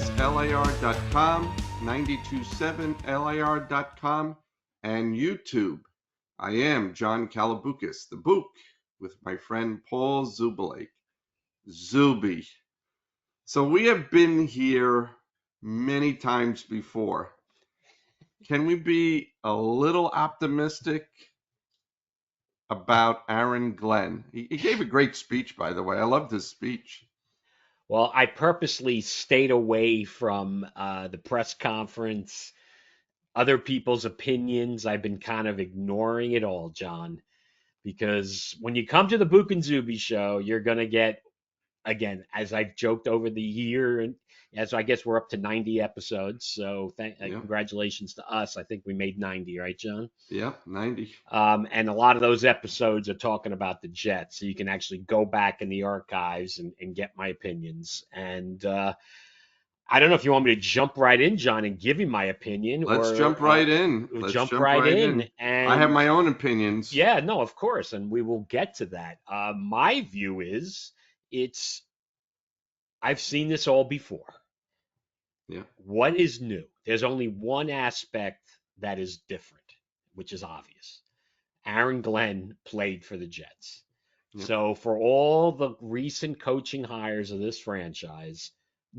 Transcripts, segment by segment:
That's LIR.com, 927LIR.com, and YouTube. I am John Kalaboukas, the Bouk, with my friend Paul Zubulake. Zubie. So we have been here many times before. Can we be a little optimistic about Aaron Glenn? He gave a great speech, by the way. I loved his speech. Well, I purposely stayed away from the press conference, other people's opinions. I've been kind of ignoring it all, John, because when you come to the Bouk and Zoobie show, you're going to get, again, as I've joked over the year, and as I guess we're up to 90 episodes. So Yeah, congratulations to us. I think we made 90, right, John? yeah, 90. And a lot of those episodes are talking about the Jets, so you can actually go back in the archives and get my opinions. And I don't know if you want me to jump right in, John, and give you my opinion, Let's or jump right in. we'll Let's jump jump right right in. in. I have And my own opinions. yeah, no, of course, and we will get to that. My view is it's I've seen this all before. Yeah, What is new? There's only one aspect that is different, which is obvious. Aaron Glenn played for the Jets. yeah, So for all the recent coaching hires of this franchise,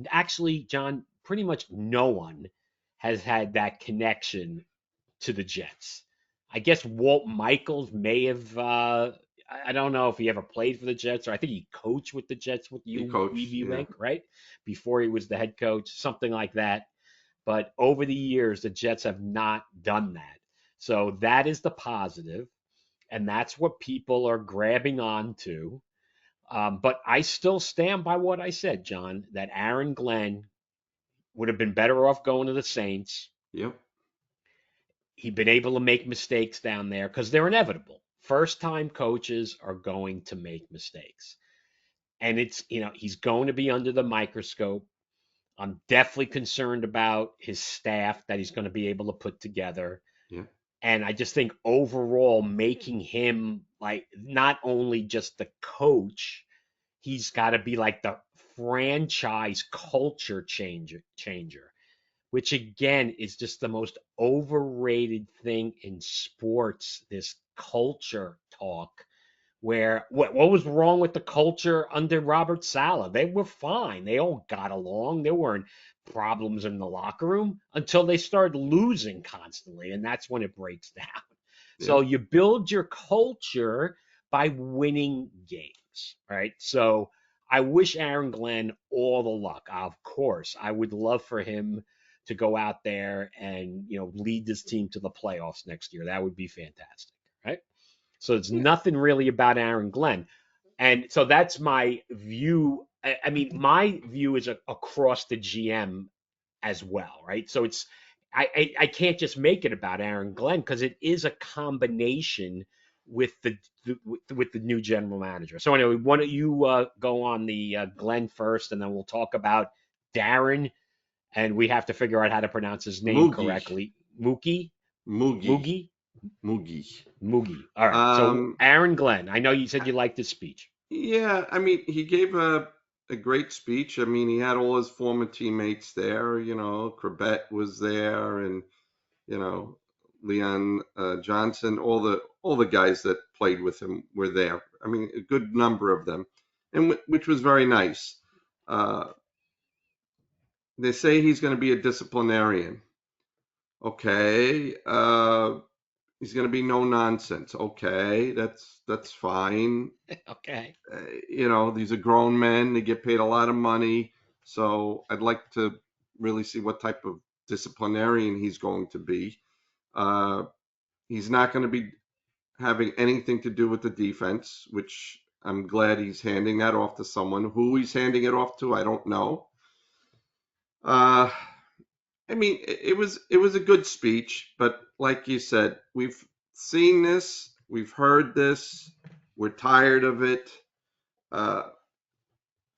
actually, John, pretty much no one has had that connection to the Jets. I guess Walt Michaels may have. I don't know if he ever played for the Jets, or I think he coached with the Jets with he you, coached. Evie Yeah, Wink, right? Before he was the head coach, something like that. But over the years, the Jets have not done that. So that is the positive, and that's what people are grabbing onto. But I still stand by what I said, John, that Aaron Glenn would have been better off going to the Saints. yep, He'd been able to make mistakes down there because they're inevitable. First time coaches are going to make mistakes. And he's going to be under the microscope. I'm definitely concerned about his staff that he's going to be able to put together. yeah, And I just think overall, making him like not only just the coach, he's got to be like the franchise culture changer, which again is just the most overrated thing in sports. This culture talk, where what was wrong with the culture under Robert Saleh? They were fine. They all got along. There weren't problems in the locker room until they started losing constantly, and that's when it breaks down. So yep, you build your culture by winning games, right? So I wish Aaron Glenn all the luck. Of course, I would love for him to go out there and lead this team to the playoffs next year. That would be fantastic, right? So it's yeah, nothing really about Aaron Glenn. And so that's my view. I mean, my view is across the GM as well, right? So I can't just make it about Aaron Glenn because it is a combination with the new general manager. So anyway, why don't you go on the Glenn first, and then we'll talk about Darren, and we have to figure out how to pronounce his name Moogie, correctly. Mookie, Moogie, Moogie, Moogie. Moogie. All right. So Um, Aaron Glenn, I know you said you liked his speech. yeah, I mean, he gave a great speech. I mean, he had all his former teammates there. Corbett was there, and you know, Leon Johnson, all the guys that played with him were there. I mean, a good number of them, and which was very nice. Uh, they say he's going to be a disciplinarian. Okay, he's going to be no nonsense. Okay, that's fine. Okay. These are grown men. They get paid a lot of money. So I'd like to really see what type of disciplinarian he's going to be. Uh, he's not going to be having anything to do with the defense, which I'm glad he's handing that off to someone. Who he's handing it off to, I don't know. Uh, I mean, it was a good speech, but like you said, we've seen this, we've heard this, we're tired of it. Uh,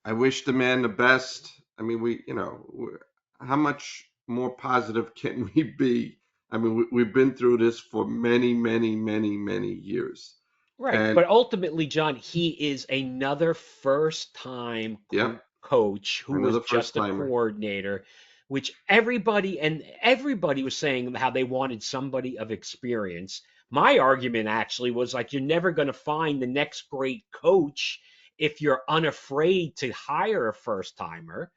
I wish the man the best. I mean, how much more positive can we be? I mean, we've been through this for many, many, many, many years. Right. And But ultimately, John, he is another first time yep, coach who was Another first just a timer. coordinator, which everybody was saying how they wanted somebody of experience. My argument actually was like, you're never going to find the next great coach if you're unafraid to hire a first timer.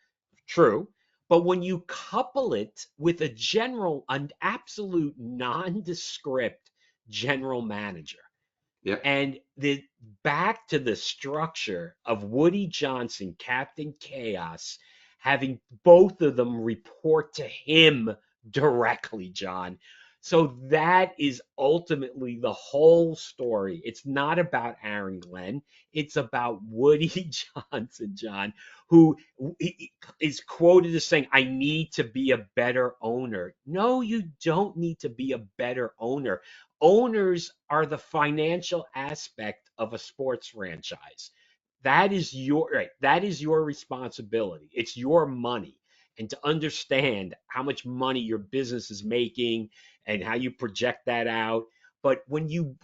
True. But when you couple it with an absolute nondescript general manager, Yeah. and the back to the structure of Woody Johnson, Captain Chaos, having both of them report to him directly, John. So that is ultimately the whole story. It's not about Aaron Glenn. It's about Woody Johnson, John, who is quoted as saying, I need to be a better owner. No, you don't need to be a better owner. Owners are the financial aspect of a sports franchise. That is your responsibility. It's your money. And to understand how much money your business is making and how you project that out. But when you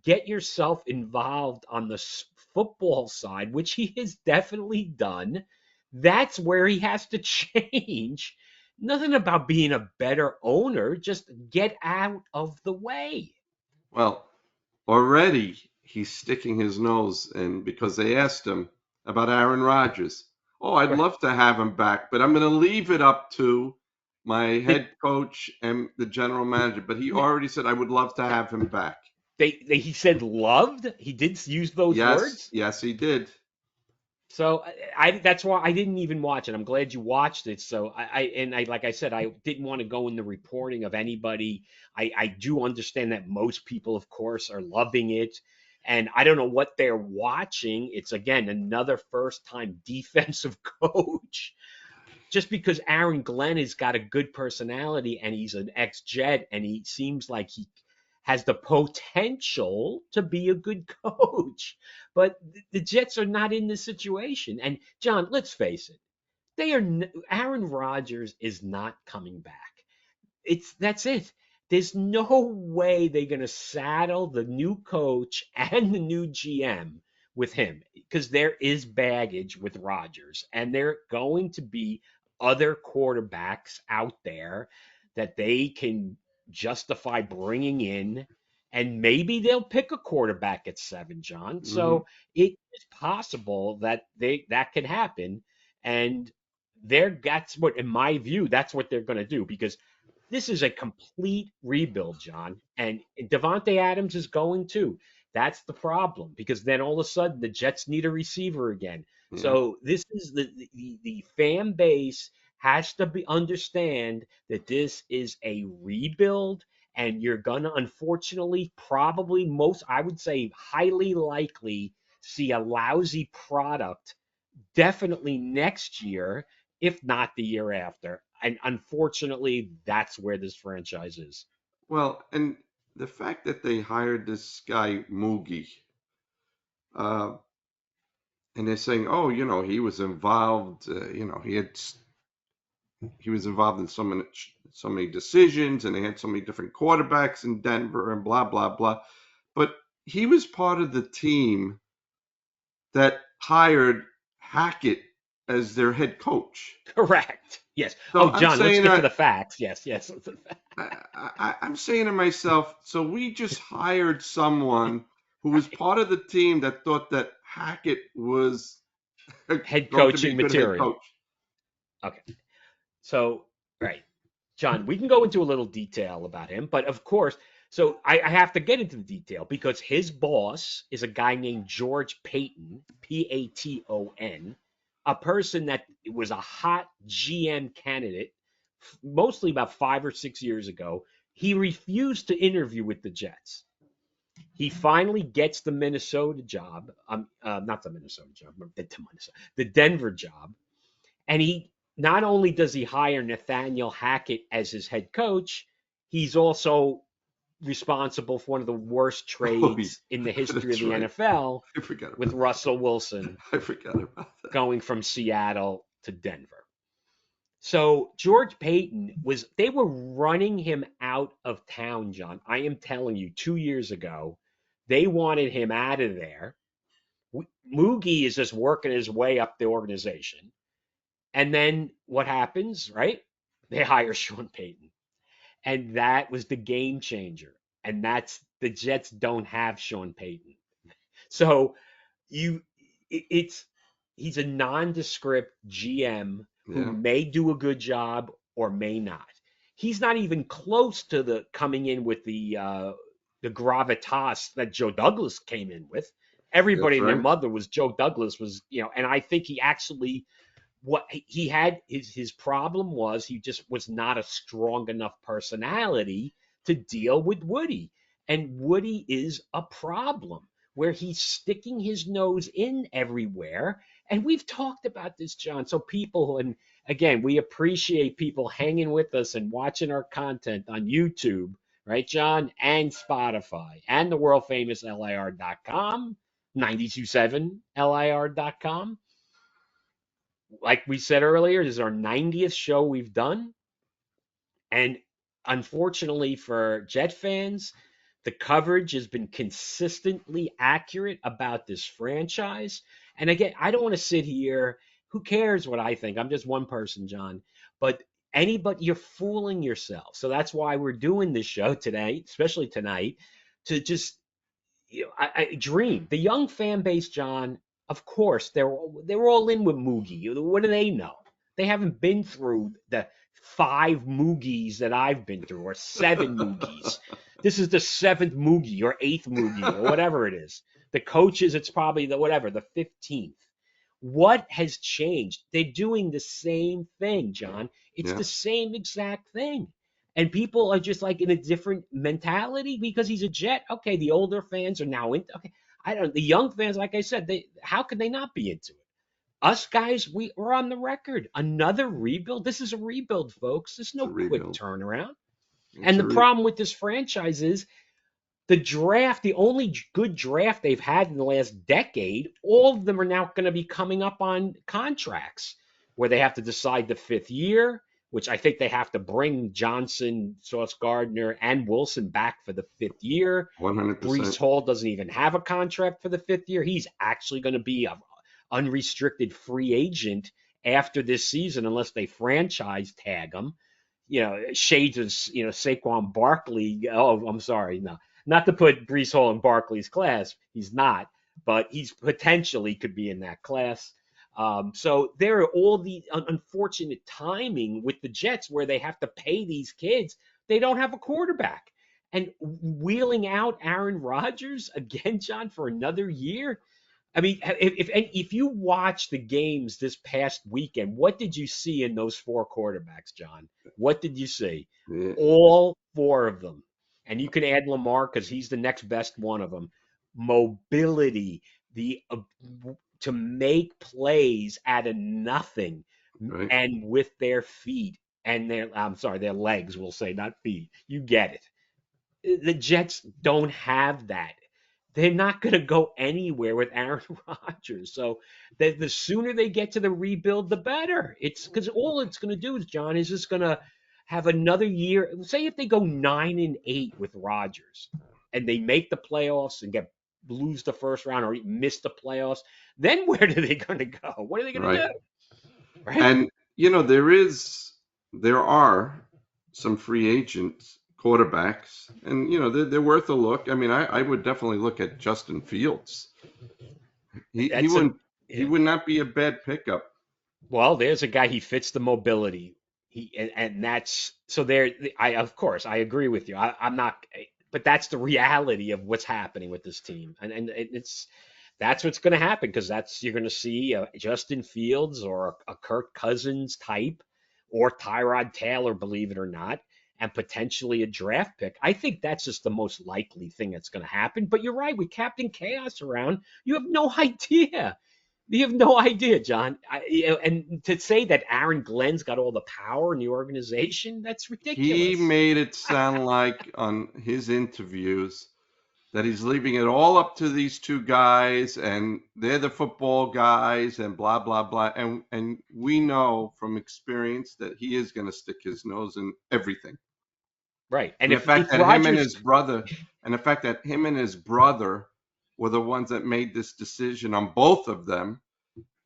get yourself involved on the football side, which he has definitely done, that's where he has to change. Nothing about being a better owner, just get out of the way. Well, already he's sticking his nose in because they asked him about Aaron Rodgers. Oh, I'd Right. love to have him back, but I'm going to leave it up to my They, head coach and the general manager. But he already said I would love to have him back. he said loved. He did use those Yes, words. yes, he did. So that's why I didn't even watch it. I'm glad you watched it. So like I said, I didn't want to go in the reporting of anybody. I do understand that most people, of course, are loving it. And I don't know what they're watching. It's again another first time defensive coach. Just because Aaron Glenn has got a good personality and he's an ex-Jet and he seems like he has the potential to be a good coach. But the Jets are not in this situation. And John, let's face it, they are Aaron Rodgers is not coming back. That's it. There's no way they're going to saddle the new coach and the new GM with him because there is baggage with Rodgers, and there are going to be other quarterbacks out there that they can justify bringing in, and maybe they'll pick a quarterback at 7, John. Hmm. So it is possible that that could happen, and that's what, in my view, that's what they're going to do because this is a complete rebuild, John. And Devontae Adams is going too. That's the problem because then all of a sudden the Jets need a receiver again. Yeah. So this is the fan base has to be understand that this is a rebuild, and you're gonna unfortunately probably most I would say highly likely see a lousy product definitely next year, if not the year after. And unfortunately, that's where this franchise is. Well, and the fact that they hired this guy Moogie, uh, and they're saying, oh, he was involved. He was involved in so many decisions, and they had so many different quarterbacks in Denver, and blah blah blah. But he was part of the team that hired Hackett as their head coach. Correct. Yes. So Oh, I'm John, let's saying get to that the facts. Yes, yes. I'm saying to myself, so we just hired someone who was part of the team that thought that Hackett was Head going to be a coaching good head material. coach. Okay. So, right. John, we can go into a little detail about him, but of course, so I have to get into the detail because his boss is a guy named George Payton, Paton, a person that was a hot GM candidate mostly about 5 or 6 years ago. He refused to interview with the Jets. He finally gets the Minnesota job, not the Minnesota job, the Denver job, and he not only does he hire Nathaniel Hackett as his head coach, he's also responsible for one of the worst Oh, yeah, trades in the history of that's the right. NFL I forgot with about that. Russell Wilson I forgot about that. going from Seattle to Denver. So George Payton they were running him out of town, John. I am telling you, 2 years ago, they wanted him out of there. Moogie is just working his way up the organization. And then what happens, right? They hire Sean Payton. And that was the game changer. And that's the Jets don't have Sean Payton. So you it's he's a nondescript GM who Yeah, may do a good job or may not. He's not even close to the coming in with the gravitas that Joe Douglas came in with. Everybody that's and their right. mother was Joe Douglas was, and I think he actually what he had his problem was he just was not a strong enough personality to deal with Woody. And Woody is a problem where he's sticking his nose in everywhere. And we've talked about this, John. So people, and again, we appreciate people hanging with us and watching our content on YouTube, right, John, and Spotify and the world famous LIR.com, 927 LIR.com. Like we said earlier, this is our 90th show we've done. And unfortunately for Jet fans, the coverage has been consistently accurate about this franchise. And again, I don't want to sit here. Who cares what I think? I'm just one person, John. But anybody, you're fooling yourself. So that's why we're doing this show today, especially tonight, to just I dream. The young fan base, John, of course, they're all in with Moogie. What do they know? They haven't been through the 5 Moogies that I've been through, or 7 Moogies. This is the 7th Moogie or 8th Moogie or whatever it is. The coaches, it's probably the whatever, the 15th. What has changed? They're doing the same thing, John. It's Yeah, the same exact thing. And people are just like in a different mentality because he's a Jet. Okay, the older fans are now into. Okay, I don't. The young fans, like I said, they how could they not be into it? Us guys, we're on the record. Another rebuild. This is a rebuild, folks. There's it's no a quick rebuild. turnaround. It's And a the re. problem with this franchise is the draft, the only good draft they've had in the last decade, all of them are now going to be coming up on contracts where they have to decide the 5th year, which I think they have to bring Johnson, Sauce Gardner, and Wilson back for the 5th year. 100%. Brees Hall doesn't even have a contract for the 5th year. He's actually going to be an unrestricted free agent after this season unless they franchise tag him. Shades of Saquon Barkley. Oh, I'm sorry, no, not to put Brees Hall in Barkley's class. He's not, but he's potentially could be in that class. So there are all the unfortunate timing with the Jets where they have to pay these kids. They don't have a quarterback. And wheeling out Aaron Rodgers again, John, for another year. I mean, if you watch the games this past weekend, what did you see in those 4 quarterbacks, John? What did you see? Yeah, All 4 of them, and you can add Lamar because he's the next best one of them. Mobility, the to make plays out of nothing, right. and with their feet and I'm sorry, their legs. We'll say not feet. You get it. The Jets don't have that. They're not going to go anywhere with Aaron Rodgers. So the sooner they get to the rebuild, the better. It's because all it's going to do is, John, is just going to have another year. Say if they go 9-8 with Rodgers and they make the playoffs and lose the first round or miss the playoffs, then where are they going to go? What are they going to Right. do? Right? And there are some free agents quarterbacks, and they're worth a look. I mean, I would definitely look at Justin Fields. He That's a wouldn't he yeah. would not be a bad pickup. Well, there's a guy. He fits the mobility. And that's so there. I of course I agree with you. I'm not, but that's the reality of what's happening with this team, and that's what's going to happen because that's you're going to see Justin Fields or a Kirk Cousins type or Tyrod Taylor, believe it or not, and potentially a draft pick. I think that's just the most likely thing that's going to happen. But you're right, with Captain Chaos around, you have no idea. You have no idea, John. And to say that Aaron Glenn's got all the power in the organization, that's He ridiculous. made it sound like on his interviews that he's leaving it all up to these two guys and they're the football guys and blah blah blah. And we know from experience that he is going to stick his nose in everything. Right. And And the fact if that him and Rogers, his brother and the fact that him and his brother were the ones that made this decision on both of them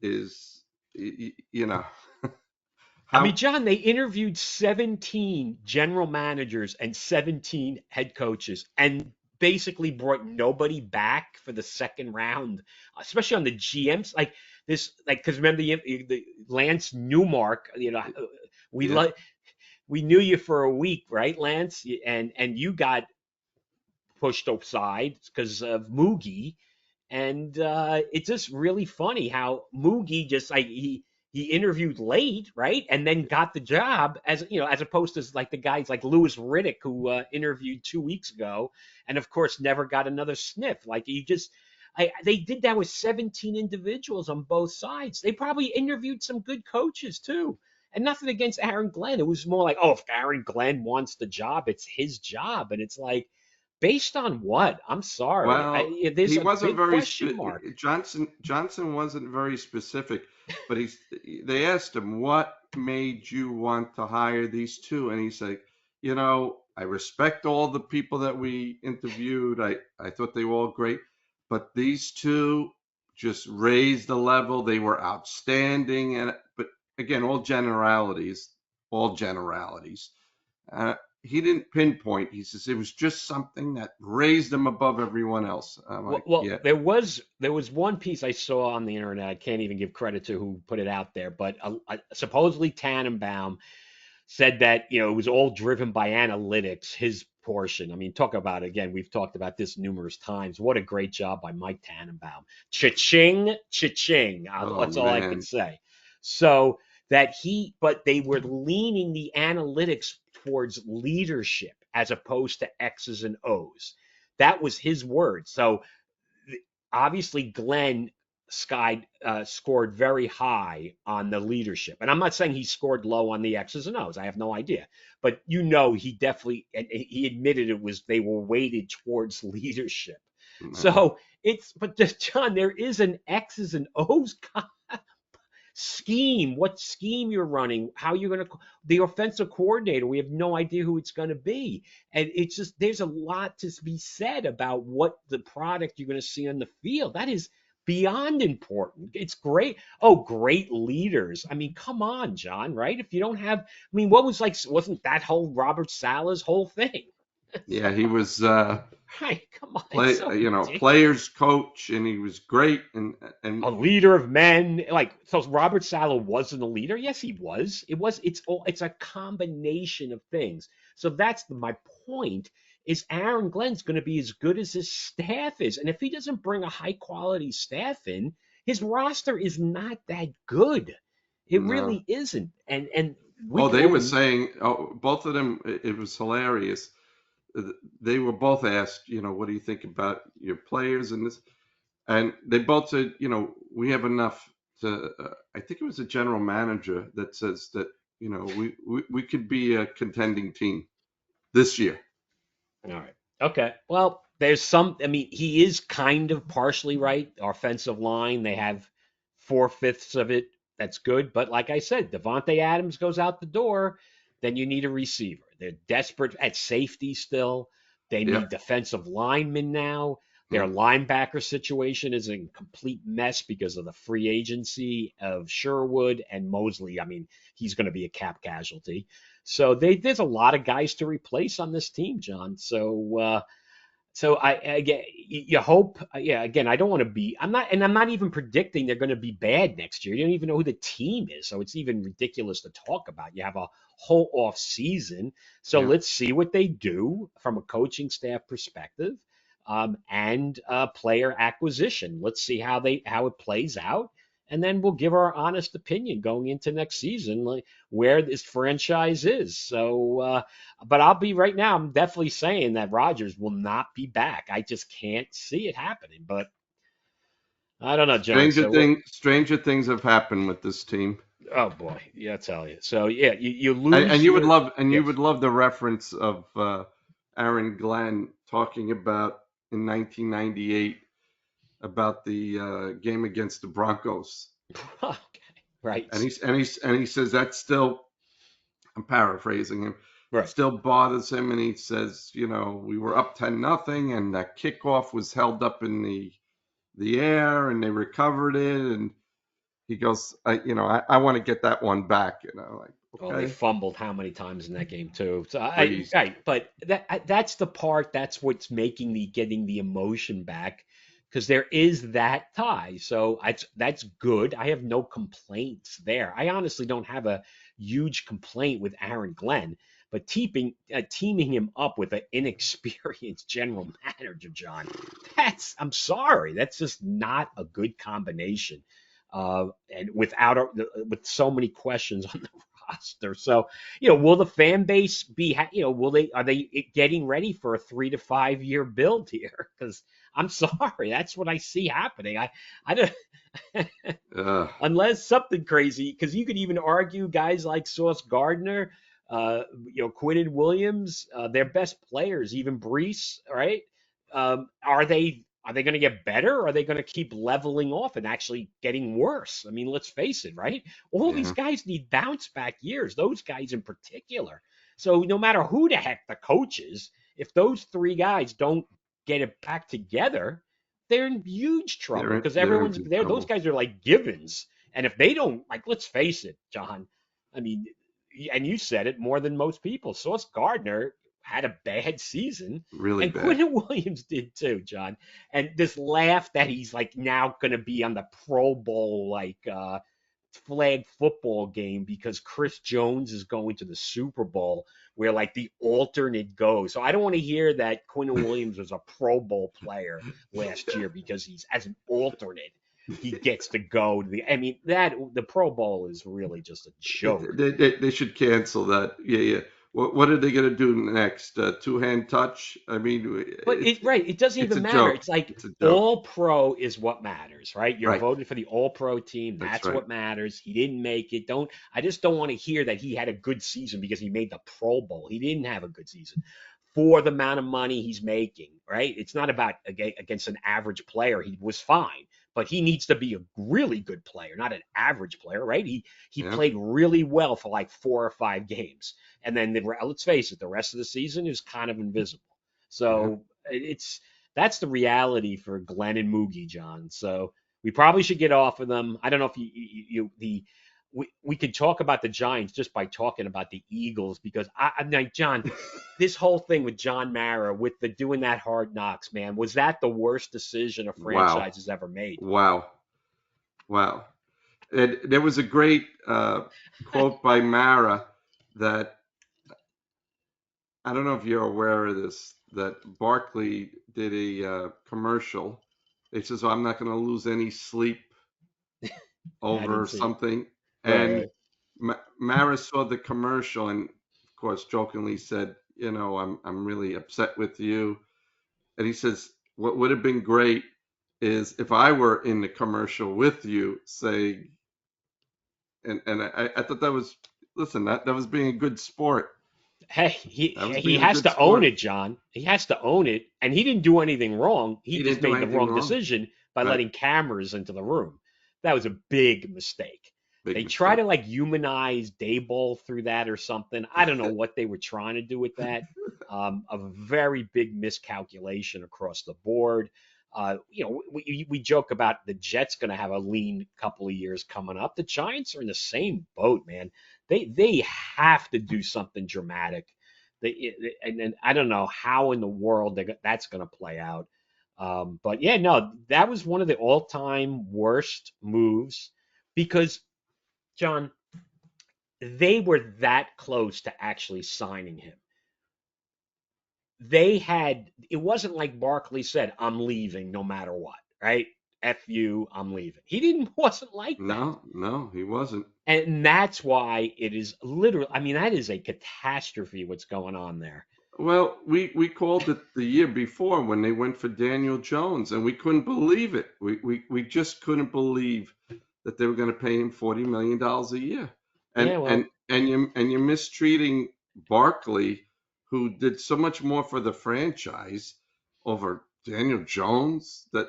is, you know. I mean, How John, they interviewed 17 general managers and 17 head coaches and basically brought nobody back for the second round, especially on the GMs. Like this, like, because remember the Lance Newmark, we yeah. like we knew you for a week, right, Lance? And you got pushed aside because of Moogie. And it's just really funny how Moogie just like he interviewed late, right, and then got the job as opposed to like the guys like Louis Riddick who interviewed 2 weeks ago, and of course never got another sniff. Like they did that with 17 individuals on both sides. They probably interviewed some good coaches too. And nothing against Aaron Glenn. It was more like, oh, if Aaron Glenn wants the job, it's his job. And it's like, based on what? I'm sorry. Well, There's he a wasn't big very question mark. Johnson wasn't very specific, but they asked him what made you want to hire these two, and he's like, I respect all the people that we interviewed. I thought they were all great, but these two just raised the level. They were outstanding, but again, all generalities. He didn't pinpoint. He says it was just something that raised him above everyone else. I'm like, Well, yeah, there was one piece I saw on the internet. I can't even give credit to who put it out there, but supposedly Tannenbaum said that it was all driven by analytics. His portion. I mean, talk about again. We've talked about this numerous times. What a great job by Mike Tannenbaum. Cha-ching, cha-ching. oh That's all I could man, say. So but they were leaning the analytics towards leadership as opposed to X's and O's. That was his word. So obviously Glenn scored very high on the leadership. And I'm not saying he scored low on the X's and O's. I have no idea. But he definitely, and he admitted they were weighted towards leadership. no. So but John, there is an X's and O's scheme, what scheme you're running, how you're going to, the offensive coordinator, we have no idea who it's going to be. And it's just, there's a lot to be said about what the product you're going to see on the field. That is beyond important. It's great. Oh, great leaders. I mean, come on, John, right? If you don't have, I mean, wasn't that whole Robert Sala's whole thing? Yeah, he was Right, come on, it's so ridiculous. players coach, and he was great, and A leader of men. Like, so Robert Sala wasn't a leader. Yes, he was. It's a combination of things. So that's my point is Aaron Glenn's going to be as good as his staff is. And if he doesn't bring a high quality staff in, his roster is not that good. It no. really isn't. And we Oh, can they were only saying, both of them. It was hilarious. They were both asked, what do you think about your players and this? And they both said, we have enough to. I think it was a general manager that says that, we could be a contending team this year. All right. Okay. Well, I mean, he is kind of partially right. Offensive line, they have four-fifths of it. That's good. But like I said, Devontae Adams goes out the door, then you need a receiver. They're desperate at safety still. They Yeah. need defensive linemen now. Their Mm. linebacker situation is a complete mess because of the free agency of Sherwood and Mosley. I mean, he's going to be a cap casualty. So there's a lot of guys to replace on this team, John. So again, you hope. Yeah, again, I don't want to be. I'm not even predicting they're going to be bad next year. You don't even know who the team is, so it's even ridiculous to talk about. You have a whole off season, so Yeah. let's see what they do from a coaching staff perspective, and player acquisition. Let's see how it plays out, and then we'll give our honest opinion going into next season, like where this franchise is. So, but I'll be right now. I'm definitely saying that Rodgers will not be back. I just can't see it happening. But I don't know, John. Stranger things have happened with this team. Oh boy, yeah, I tell you. So yeah, you And lose you would your love and you yes. would love the reference of Aaron Glenn talking about in 1998 about the game against the Broncos, Okay, right, and he says that's still, I'm paraphrasing him, right. still bothers him, and he says, we were up 10-0, and that kickoff was held up in the air, and they recovered it, and he goes, I want to get that one back, Well, they Okay, fumbled how many times in that game too? So crazy. right, but that's the part. That's what's making the getting the emotion back because there is that tie. So that's good. I have no complaints there. I honestly don't have a huge complaint with Aaron Glenn, but teaming him up with an inexperienced general manager, John, I'm sorry, that's just not a good combination. And with so many questions on the roster. So, will the fan base be, are they getting ready for a 3 to 5 year build here? Because I'm sorry, that's what I see happening. I don't, Uh, unless something crazy, because you could even argue guys like Sauce Gardner, Quinnen Williams, their best players, even Brees, right? Are they going to get better? Or are they going to keep leveling off and actually getting worse? I mean, let's face it, right? All these yeah, guys need bounce back years. Those guys in particular. So no matter who the heck the coach is, if those three guys don't get it back together, they're in huge trouble because they're in everyone's big there. Those trouble. guys are like givens, and if they don't, like, let's face it, John. I mean, and you said it more than most people. Sauce Gardner had a bad season, Really and bad. Quentin Williams did too, John. And this laugh that he's like now going to be on the Pro Bowl, like flag football game because Chris Jones is going to the Super Bowl where like the alternate goes. So I don't want to hear that Quinton Williams was a Pro Bowl player last year because he's as an alternate. He gets to go to I mean, that the Pro Bowl is really just a joke. They should cancel that. Yeah, yeah. What are they going to do next? Two-hand touch? I mean, But it doesn't it's a even matter. joke. It's like It's a joke. all pro is what matters, right? You're Right. voted for the all pro team. That's That's right. what matters. He didn't make it. I just don't want to hear that he had a good season because he made the Pro Bowl. He didn't have a good season for the amount of money he's making, right? It's not about against an average player. He was fine, but he needs to be a really good player, not an average player, right? He Yeah. played really well for like 4 or 5 games. And then let's face it, the rest of the season is kind of invisible. Yeah. So it's that's the reality for Glenn and Moogie, John. So we probably should get off of them. I don't know if we could talk about the Giants just by talking about the Eagles because I'm like, John, this whole thing with John Mara with the doing that Hard Knocks, man, was that the worst decision a Wow. franchise has ever made? Wow. Wow. And there was a great quote by Mara that I don't know if you're aware of this, that Barkley did a commercial. It says, "Oh, I'm not going to lose any sleep I didn't over see it. something." Right, And right. Mara saw the commercial and, of course, jokingly said, I'm really upset with you. And he says, what would have been great is if I were in the commercial with you, say, and I thought that was, listen, that was being a good sport. Hey, That was he being a has good to own sport. it, John. He has to own it, and he didn't do anything wrong. He He just didn't do made the anything wrong wrong. decision by Right. letting cameras into the room. That was a big mistake. Big They try mistake. to like humanize Dayball through that or something. I don't know what they were trying to do with that. A very big miscalculation across the board. We joke about the Jets going to have a lean couple of years coming up. The Giants are in the same boat, man. They have to do something dramatic. And I don't know how in the world that's going to play out. But yeah, no, that was one of the all-time worst moves because John, they were that close to actually signing him. It wasn't like Barkley said, I'm leaving no matter what, right? F you, I'm leaving. He didn't, wasn't like that. No, no, he wasn't. And that's why it is literally, I mean, that is a catastrophe what's going on there. Well, we called it the year before when they went for Daniel Jones, and we couldn't believe it. We just couldn't believe that they were going to pay him $40 million a year. And Yeah, and well, and you're mistreating Barkley, who did so much more for the franchise over Daniel Jones that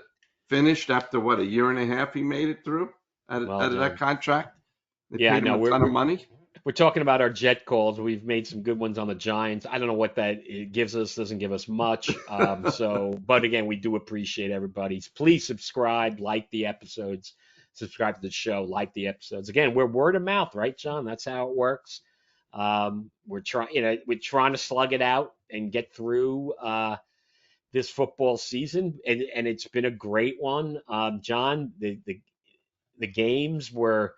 finished after what, a year and a half he made it through well, out of that John. contract. They Yeah, I paid him know. a We're, ton of we're money. we're talking about our jet calls. We've made some good ones on the Giants. I don't know what that it gives us. Doesn't give us much. But again, we do appreciate everybody's. Please subscribe, like the episodes, subscribe to the show, like the episodes. Again, we're word of mouth, right, John? That's how it works. We're trying to slug it out and get through this football season, and it's been a great one. John, the games were,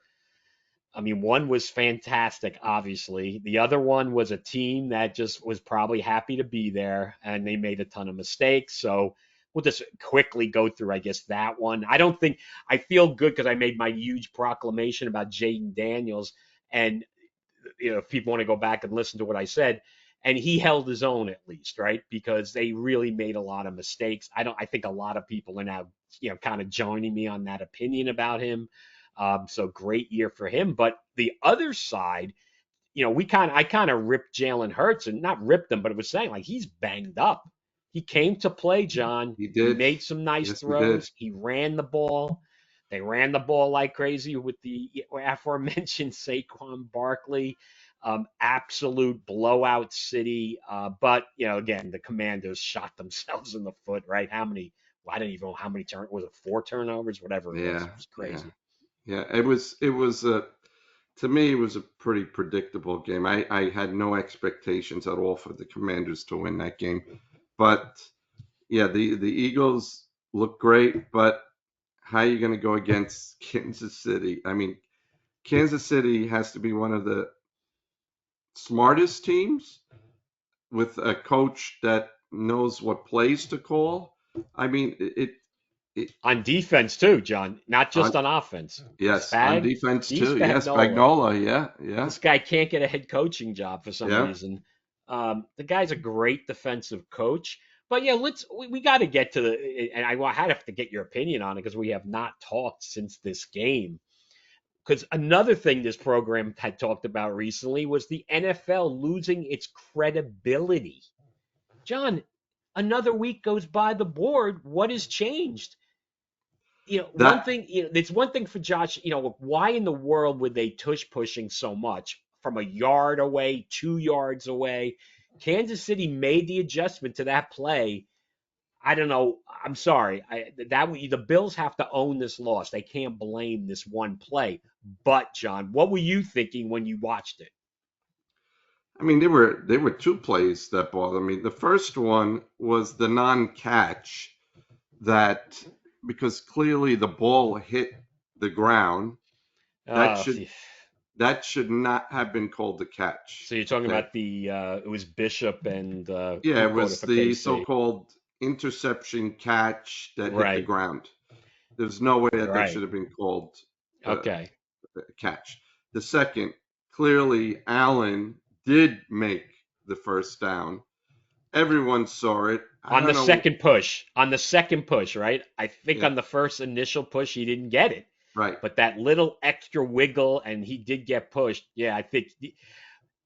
I mean, one was fantastic, obviously. The other one was a team that just was probably happy to be there, and they made a ton of mistakes. So we'll just quickly go through, I guess, that one. I feel good because I made my huge proclamation about Jaden Daniels, and if people want to go back and listen to what I said, and he held his own at least, right? Because they really made a lot of mistakes. I think a lot of people are now, kind of joining me on that opinion about him. So great year for him. But the other side, I kind of ripped Jalen Hurts, and not ripped him, but it was saying like he's banged up. He came to play, John. He He did. made some nice Yes, he did. throws. He ran the ball. They ran the ball like crazy with the aforementioned Saquon Barkley. Absolute blowout city. But, again, the Commanders shot themselves in the foot, right? I don't even know how many was it, 4 turnovers, whatever it was. Yeah, It was yeah, crazy. yeah. It was to me, it was a pretty predictable game. I had no expectations at all for the Commanders to win that game. But yeah, the Eagles look great, but how are you going to go against Kansas City? I mean, Kansas City has to be one of the smartest teams with a coach that knows what plays to call. I mean, it On defense, too, John, not just on, on offense. yes, on defense Steve too. Yes, Spagnuolo. Spagnola. Yeah, yeah, This guy can't get a head coaching job for some yeah. reason. The guy's a great defensive coach. But yeah, we got to get to and had to get your opinion on it because we have not talked since this game. Because another thing this program had talked about recently was the NFL losing its credibility. John, another week goes by the board. What has changed? One That thing, it's one thing for Josh, why in the world would they tush pushing so much from a yard away, 2 yards away? Kansas City made the adjustment to that play. I don't know. I'm sorry. The Bills have to own this loss. They can't blame this one play. But John, what were you thinking when you watched it? I mean, there were two plays that bothered me. The first one was the non-catch that because clearly the ball hit the ground. That Uh, should that should not have been called a catch. so you're talking Okay. about it was Bishop and Yeah, who it caught it was for the KC? so-called interception catch that hit the Right, ground. There's no way that right. should have been called uh, Okay. a catch. The second, clearly Allen did make the first down. Everyone saw it. I On don't the know. second push, right? I think Yeah, on the first initial push, he didn't get it. right. But that little extra wiggle, and he did get pushed. Yeah, I think.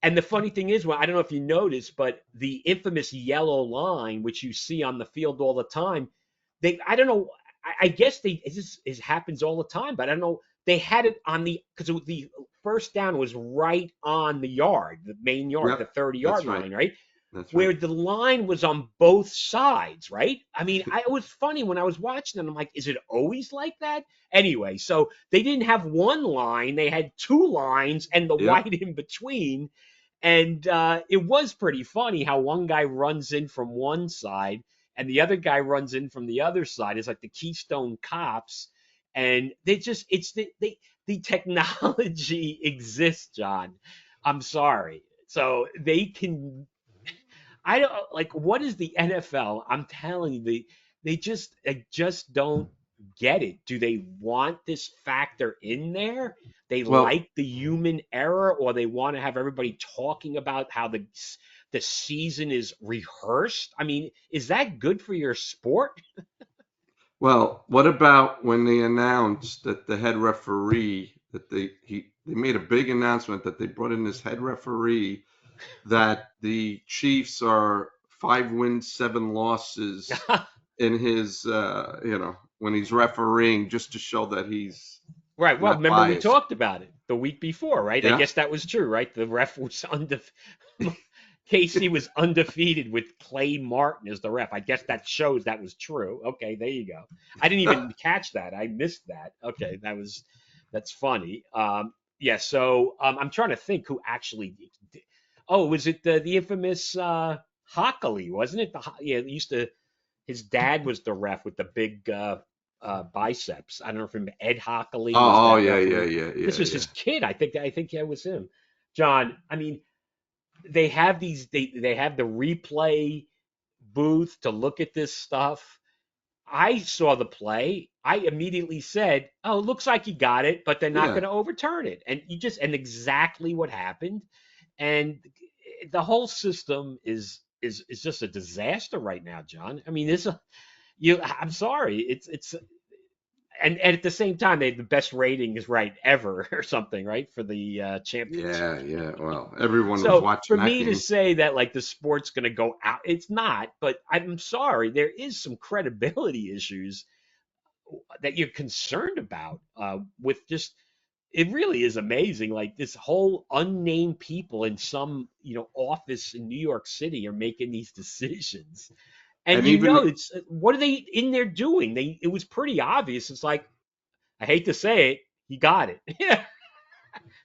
And the funny thing is, well, I don't know if you noticed, but the infamous yellow line, which you see on the field all the time, I don't know, I guess it happens all the time, but I don't know. They had it on because the first down was right on the yard, the main yard, the Yep, 30-yard that's right. line, right? That's right. Where the line was on both sides, right? I mean, it was funny when I was watching it. I'm like, is it always like that? Anyway, so they didn't have one line, they had two lines and the Yep. white in between. And it was pretty funny how one guy runs in from one side and the other guy runs in from the other side. It's like the Keystone Cops. And the technology exists, John. I'm sorry. So they can I don't like what is the NFL? I'm telling you, they just don't get it. Do they want this factor in there? They Well, like the human error, or they want to have everybody talking about how the season is rehearsed? I mean, is that good for your sport? what about when they announced that the head referee that they made a big announcement that they brought in this head referee that the Chiefs are 5 wins, 7 losses in his when he's refereeing just to show that he's Right. Well, not remember we biased. talked about it the week before, right? I Yeah. guess that was true, right? The ref was KC was undefeated with Clay Martin as the ref. I guess that shows that was true. Okay, there you go. I didn't even catch that. I missed that. Okay, that's funny. Yeah, so I'm trying to think who actually. Oh, was it the infamous Hockley? Wasn't it? Yeah, he used to. His dad was the ref with the big biceps. I don't know if you remember Ed Hockley was Oh, that yeah, yeah, referee. yeah, This yeah, was yeah. his kid. I think that was him. John, I mean, they have these. They have the replay booth to look at this stuff. I saw the play. I immediately said, "Oh, it looks like you got it, but they're not Yeah. going to overturn it." And exactly what happened. And the whole system is just a disaster right now, John. I mean, this you. I'm sorry. It's and at the same time, they have the best ratings right ever or something, right, for the championship Yeah, game. yeah. Well, everyone was So watching for that me to game. say that like the sport's going to go out, it's not. But I'm sorry, there is some credibility issues that you're concerned about with just. It really is amazing. Like this whole unnamed people in some office in New York City are making these decisions, and And even it's what are they in there doing? It was pretty obvious. It's like I hate to say it, he got it. Yeah,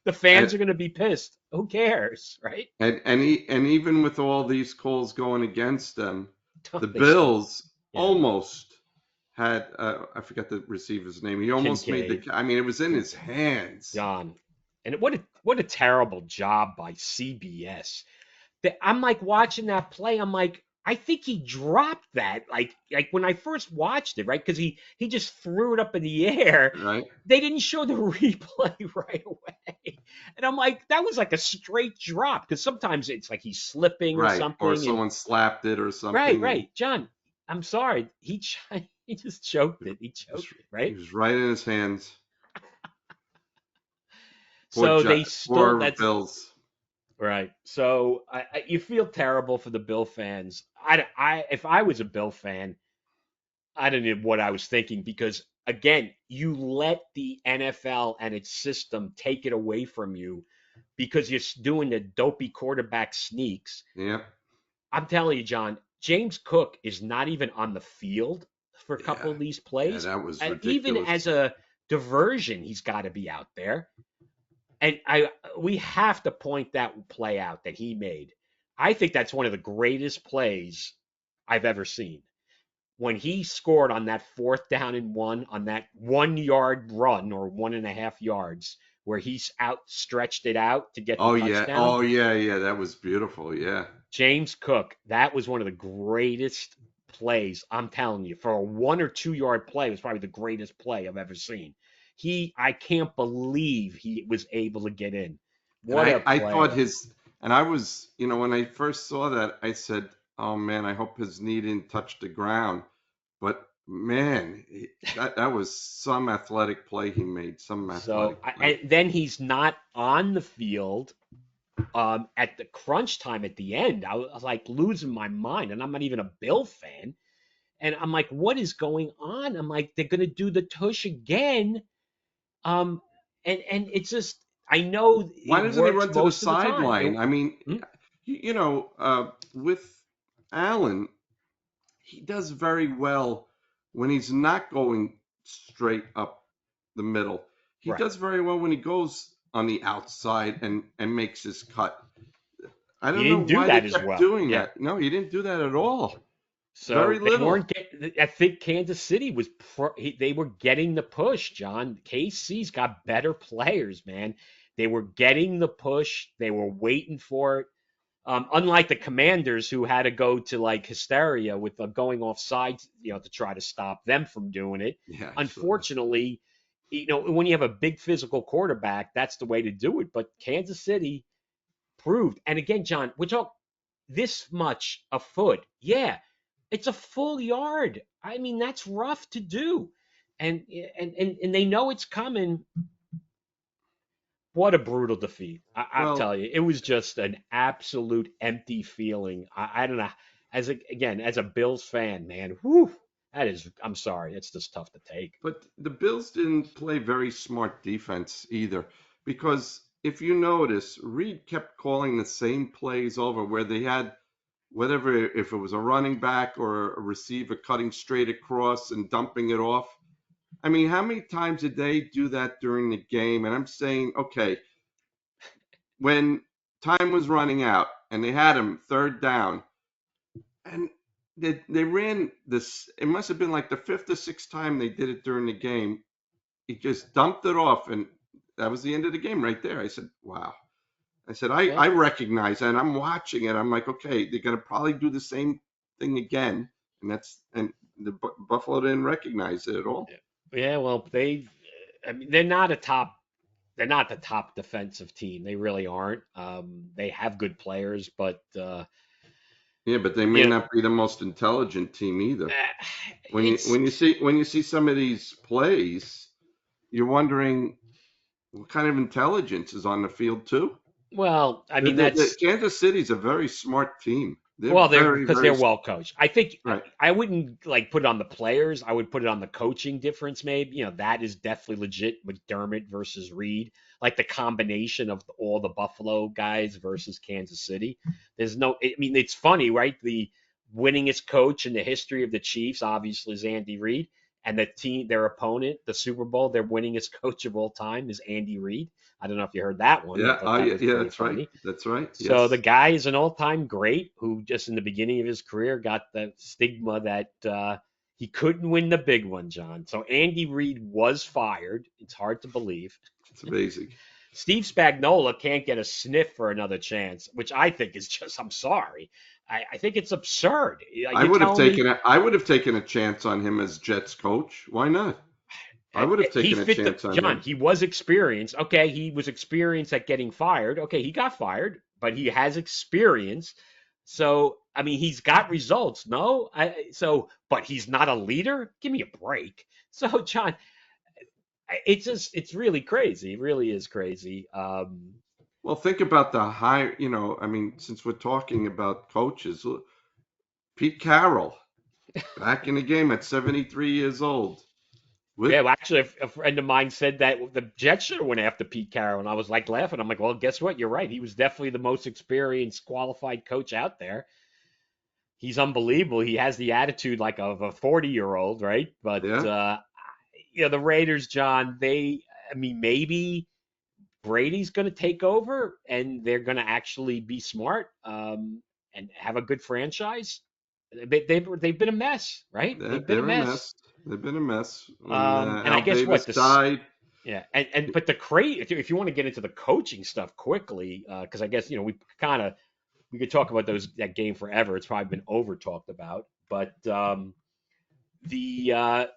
the and fans are going to be pissed. Who cares, right? and even with all these calls going against them, the They still, Bills yeah, almost had I forget the receiver's name. He almost made the. Kincaid, I mean, it was in his hands. John, and what a terrible job by CBS. I'm like watching that play. I'm like, I think he dropped that. Like when I first watched it, right? Because he just threw it up in the air. Right, They didn't show the replay right away, and I'm like, that was like a straight drop. Because sometimes it's like he's slipping or right. Or something, and someone slapped it or right, something, and right, John. I'm sorry, he just choked it. He it was, choked it, he right? was right in his hands. So they still Poor that's Bills. right. So you feel terrible for the Bill fans. If I was a Bill fan, I don't know what I was thinking because again, you let the NFL and its system take it away from you because you're doing the dopey quarterback sneaks. Yeah, I'm telling you, John, James Cook is not even on the field for a couple yeah, of these yeah. plays. That was And even ridiculous. as a diversion, he's got to be out there. And we have to point that play out that he made. I think that's one of the greatest plays I've ever seen. When he scored on that 4th down and 1 on that 1 yard run or 1.5 yards, where he's outstretched it out to get the Oh yeah, touchdown. oh yeah, yeah. That was beautiful. Yeah. James Cook, that was one of the greatest plays. I'm telling you, for a 1 or 2 yard play, it was probably the greatest play I've ever seen. I can't believe he was able to get in. And What a I thought play. his, and I was, when I first saw that, I said, oh man, I hope his knee didn't touch the ground. But man, that was some athletic play he made, some So, athletic play. and then he's not on the field at the crunch time at the end. I was like losing my mind, and I'm not even a Bill fan. And I'm like, what is going on? I'm like, they're gonna do the tush again. Um, and it's just, I know Why it doesn't he works run to the most of the time. sideline? I mean, Hmm? with Allen, he does very well when he's not going straight up the middle. He Right. does very well when he goes on the outside and makes his cut. I He don't know didn't do why they that as kept well. doing Yeah. that. No, he didn't do that at all. Very So they little. weren't getting. I think Kansas City was. They were getting the push. John, KC's got better players, man. They were getting the push. They were waiting for it. Unlike the Commanders, who had to go to like hysteria with going off sides, to try to stop them from doing it. Yeah, I saw that. Unfortunately, when you have a big physical quarterback, that's the way to do it. But Kansas City proved, and again, John, we're talking this much a foot. Yeah, it's a full yard. I mean, that's rough to do. And they know it's coming. What a brutal defeat. I'll Well, tell you, it was just an absolute empty feeling. I don't know. As a Bills fan, man, whew, I'm sorry, it's just tough to take. but the Bills didn't play very smart defense either, because if you notice, Reed kept calling the same plays over where they had whatever, if it was a running back or a receiver cutting straight across and dumping it off. I mean, how many times did they do that during the game? And I'm saying, okay, when time was running out and they had him third down, and they ran this. It must have been like the fifth or sixth time they did it during the game. He just dumped it off, and that was the end of the game right there. I said, wow. I said, I Well, recognize that. And I'm watching it. I'm like, okay, they're going to probably do the same thing again. And the Buffalo didn't recognize it at all. yeah, well, I mean, they're not the top defensive team. They really aren't. They have good players, but Yeah, but they may you know, not be the most intelligent team either. When you it's when you see when you see some of these plays, you're wondering what kind of intelligence is on the field too. well, I mean The that's Kansas City's a very smart team. They're well, they're very, because very they're well coached. I think right. I wouldn't like put it on the players. I would put it on the coaching difference. Maybe that is definitely legit. McDermott versus Reed, like the combination of all the Buffalo guys versus Kansas City. There's no. I mean, it's funny, right? The winningest coach in the history of the Chiefs, obviously, is Andy Reid, and the team, their opponent, the Super Bowl, their winningest coach of all time is Andy Reid. I don't know if you heard that one. I Yeah, thought oh that yeah, was yeah, pretty that's right. funny. That's right. So the Yes. guy is an all-time great who just in the beginning of his career got the stigma that he couldn't win the big one, John. So Andy Reid was fired. It's hard to believe. It's amazing. Steve Spagnuolo can't get a sniff for another chance, which I think is just, I'm sorry. I think it's absurd. You're telling me I would have taken a chance on him as Jets coach. Why not? I would have he taken a fit the chance on John. him. He was experienced. Okay, he was experienced at getting fired. Okay, he got fired, but he has experience. So I mean, he's got results. No, but he's not a leader. Give me a break. So John, it's really crazy. It really is crazy. Well, think about the high, I mean, since we're talking about coaches, Pete Carroll back in the game at 73 years old. Yeah, With well, actually, a friend of mine said that the Jets should have went after Pete Carroll, and I was like laughing. I'm like, well, guess what? You're right. He was definitely the most experienced, qualified coach out there. He's unbelievable. He has the attitude like of a 40-year-old, right? But yeah, the Raiders, John, I mean, maybe Brady's going to take over, and they're going to actually be smart and have a good franchise. They've been a mess, right? They've been a they're a mess. mess. They've been a mess. When And I Al guess what Davis this died, Yeah, and but the crazy if you want to get into the coaching stuff quickly, because I guess we could talk about that game forever. It's probably been over talked about, but the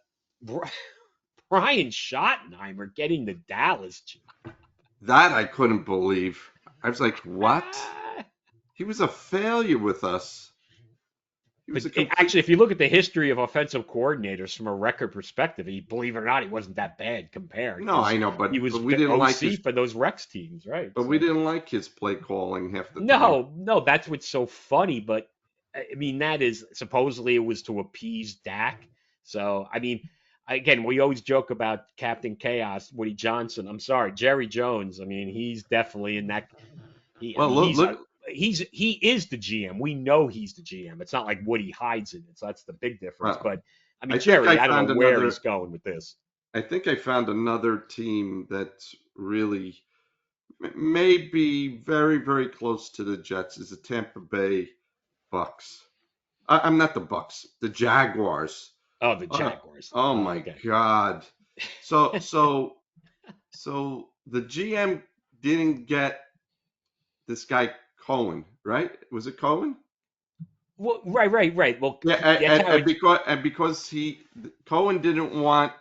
Brian Schottenheimer getting the Dallas. that I couldn't believe. I was like, what? Ah, He was a failure with us. He was But a complete. actually, if you look at the history of offensive coordinators from a record perspective, believe it or not, he wasn't that bad compared No, because I know, he but was we the didn't like OC his. for those Rex teams, right? But we So. didn't like his play calling half the time. No, no, that's what's so funny. But I mean, that is supposedly it was to appease Dak. So I mean, again, we always joke about Captain Chaos, Woody Johnson. I'm sorry, Jerry Jones. I mean, he's definitely in that. I Well, mean, look. he is the GM. We know he's the GM. It's not like Woody hides in it. So that's the big difference. Well, But I mean, I think Jerry, I I don't found know where he's another. going with this. I think I found another team that's really maybe very, very close to the Jets is the Tampa Bay Bucks. I'm not the Bucks, the Jaguars. Oh, the Uh, Jaguars. oh Oh, my okay. God. So so so the GM didn't get this guy Cohen, right? Was it Cohen? Well, right. Well, Yeah, that's how it. and because he Cohen didn't want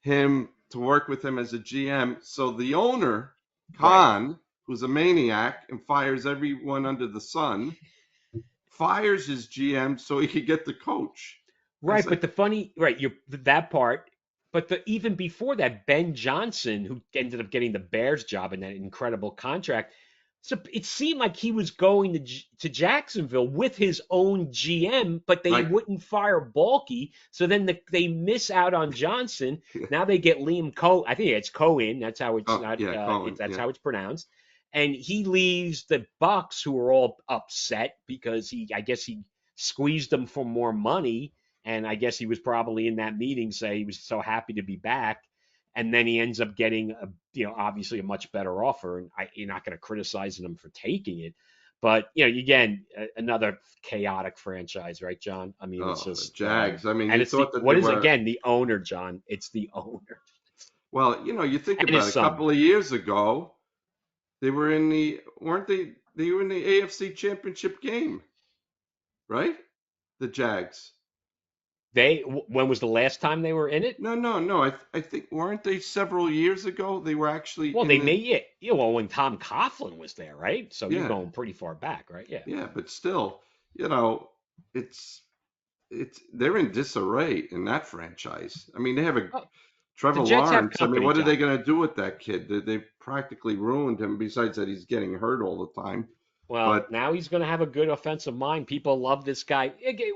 him to work with him as a GM, so the owner Right. Khan, who's a maniac and fires everyone under the sun, fires his GM so he could get the coach. I was Right, but like, the funny, right, you that part, but even before that, Ben Johnson, who ended up getting the Bears job in that incredible contract, so it seemed like he was going to Jacksonville with his own GM, but they right, wouldn't fire Balky, so then they miss out on Johnson. Now they get Liam Cohen. I think it's Cohen. That's how it's oh not. yeah, Cohen, That's yeah, how it's pronounced. And he leaves the Bucks, who are all upset because I guess he squeezed them for more money, and I guess he was probably in that meeting say he was so happy to be back, and then he ends up getting a, obviously a much better offer, and you're not going to criticize him for taking it, but again, another chaotic franchise, right, John? I mean, it's Oh, the just Jags. I mean, and you it's the thought that they what is were, again the owner, John? It's the owner well, you think and his about it, a son. couple of years ago, they were in the, weren't they? They were in the AFC Championship game, right? The Jags. When was the last time they were in it? No, no, no. I think weren't they several years ago? They were actually Well, in they the, made it. Well, when Tom Coughlin was there, right? So you're yeah, going pretty far back, right? Yeah. yeah. But still, you know, it's they're in disarray in that franchise. I mean, they have a Oh, the Trevor Jets have Lawrence. I mean, company, what are they John. going to do with that kid? They've practically ruined him. Besides that, he's getting hurt all the time. Well, But now he's going to have a good offensive mind. People love this guy. Again,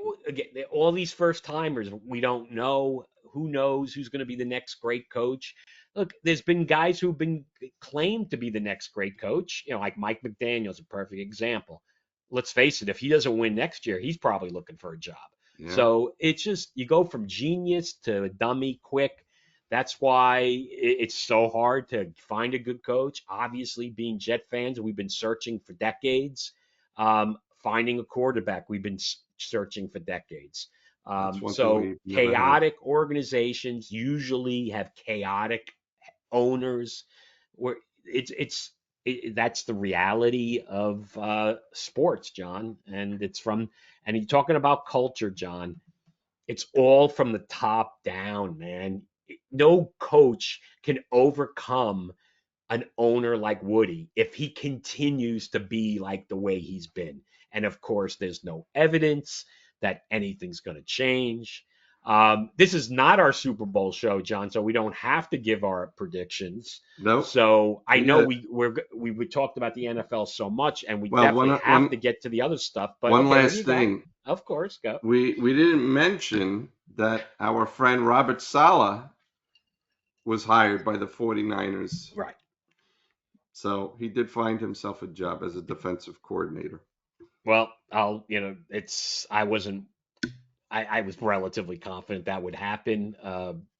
all these first timers, we don't know. Who knows who's going to be the next great coach? Look, there's been guys who've been claimed to be the next great coach. Like Mike McDaniel's a perfect example. Let's face it, if he doesn't win next year, he's probably looking for a job. yeah, So it's just you go from genius to dummy quick. That's why it's so hard to find a good coach. Obviously, being Jet fans, we've been searching for decades. Finding a quarterback, we've been searching for decades. that's one thing So we never had. chaotic organizations usually have chaotic owners. Where that's the reality of sports, John. And it's from and you're talking about culture, John. It's all from the top down, man. No coach can overcome an owner like Woody if he continues to be like the way he's been. And of course, there's no evidence that anything's going to change. This is not our Super Bowl show, John, so we don't have to give our predictions. Nope. So I know Yeah. we talked about the NFL so much, and we Well, definitely have to get to the other stuff. But one okay, what do you last got? thing. Of course, go. We didn't mention that our friend Robert Saleh was hired by the 49ers. Right. So he did find himself a job as a defensive coordinator. Well, I wasn't I was relatively confident that would happen.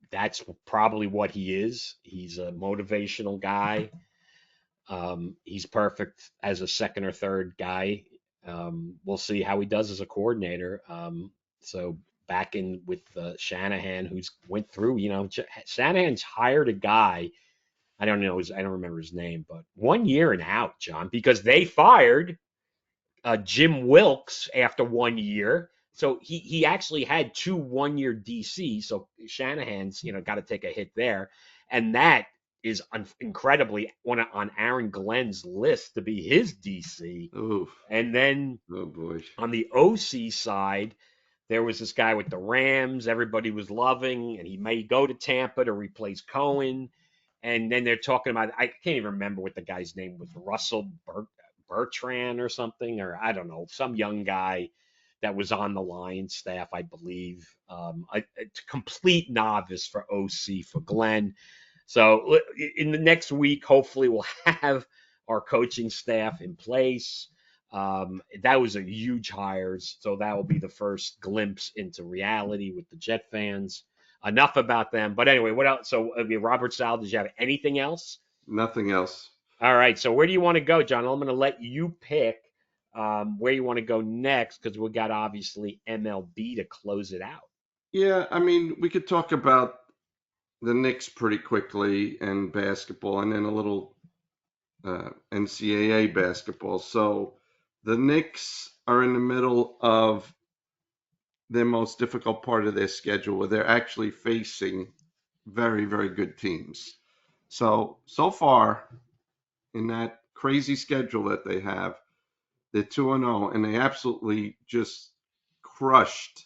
That's probably what he is. He's a motivational guy. He's perfect as a second or third guy. We'll see how he does as a coordinator. So back in with Shanahan, who's went through, Shanahan's hired a guy. I don't know, I don't remember his name, but 1 year and out, John, because they fired Jim Wilkes after 1 year. So he actually had two 1 year DC. So Shanahan's got to take a hit there, and that is incredibly on Aaron Glenn's list to be his DC. Oof. And then Oh boy. on the OC side, there was this guy with the Rams everybody was loving, and he may go to Tampa to replace Cohen. And then they're talking about I can't even remember what the guy's name was, Bertrand or something, or I don't know, some young guy that was on the Lions staff, I believe. A complete novice for OC for Glenn. So in the next week, hopefully, we'll have our coaching staff in place. That was a huge hires, so that will be the first glimpse into reality with the Jet fans. Enough about them, but anyway, what else? So, Robert Sal, did you have anything else? Nothing else. All right, so where do you want to go, John? I'm going to let you pick where you want to go next because we got obviously MLB to close it out. Yeah, I mean, we could talk about the Knicks pretty quickly and basketball, and then a little NCAA basketball. So the Knicks are in the middle of their most difficult part of their schedule, where they're actually facing very, very good teams. So far in that crazy schedule that they have, they're 2-0, and they absolutely just crushed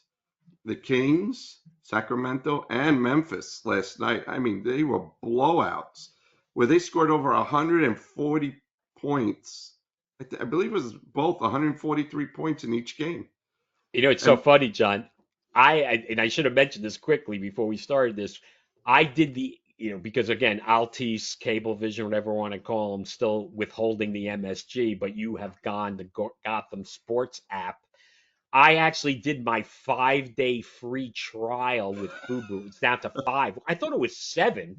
the Kings, Sacramento, and Memphis last night. I mean, they were blowouts where they scored over 140 points. I believe it was both 143 points in each game. It's so And funny, John. And I should have mentioned this quickly before we started this. I did because again, Altice, Cablevision, whatever you want to call them, still withholding the MSG, but you have gone the Gotham Sports app. I actually did my 5-day free trial with Fubu. It's down to 5. I thought it was 7.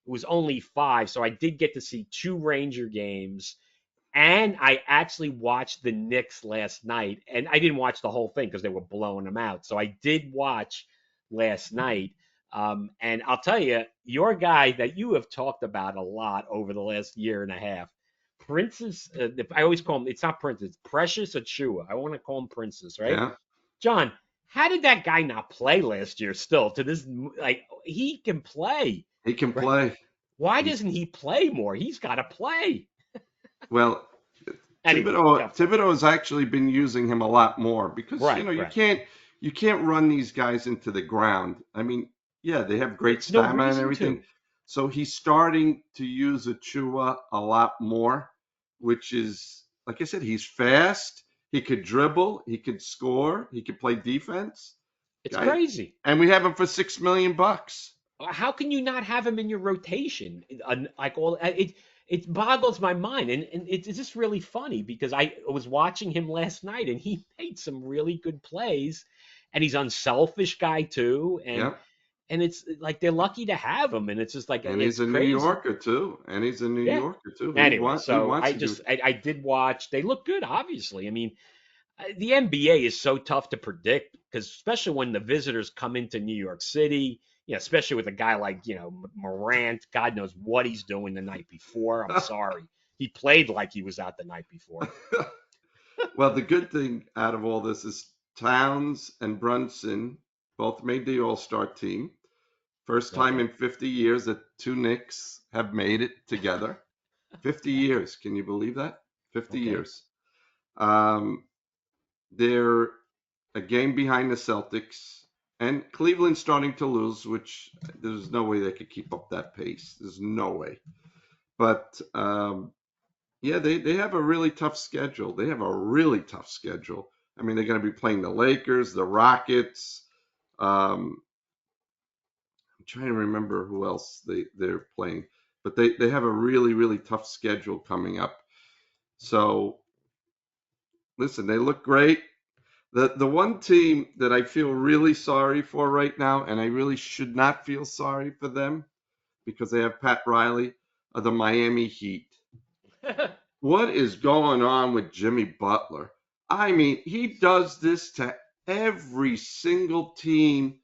It was only 5. So I did get to see 2 Ranger games. And I actually watched the Knicks last night. And I didn't watch the whole thing because they were blowing them out. So I did watch last night. And I'll tell you, your guy that you have talked about a lot over the last year and a half, Princess, I always call him, it's not Princess, Precious Achua. I want to call him Princess, right? Yeah, John, how did that guy not play last year still to this? Like, he can play, he can right? play. Why He's doesn't he play more? He's got to play. well, Anyway, go for it. Thibodeau has actually been using him a lot more because Right, right. you can't run these guys into the ground. I mean, yeah, they have great There's no stamina and reason everything. to. So he's starting to use Achua a lot more, which is like I said, he's fast. He could dribble. He could score. He could play defense. It's Guy, crazy. and we have him for $6 million. How can you not have him in your rotation? Like all it boggles my mind, and it's just really funny because I was watching him last night, and he made some really good plays, and he's unselfish guy too, Yeah. and it's like they're lucky to have him, and it's just like And he's it's a New crazy. Yorker too. And he's a New Yeah. Yorker too. Anyway, He so wants to do it. I did watch. They look good, obviously. I mean, the NBA is so tough to predict because especially when the visitors come into New York City, especially with a guy like, Morant, God knows what he's doing the night before. I'm sorry. He played like he was out the night before. Well, the good thing out of all this is Towns and Brunson both made the All-Star team. First time Okay. in 50 years that two Knicks have made it together. 50 years. Can you believe that? 50 Okay. years. Um, they're a game behind the Celtics, and Cleveland's starting to lose, which there's no way they could keep up that pace. There's no way. But yeah, they have a really tough schedule. They have a really tough schedule. I mean, they're going to be playing the Lakers, the Rockets. I'm trying to remember who else they're playing, but they have a really, really tough schedule coming up. So listen, they look great. The one team that I feel really sorry for right now, and I really should not feel sorry for them because they have Pat Riley, are the Miami Heat. What is going on with Jimmy Butler? I mean, he does this to every single team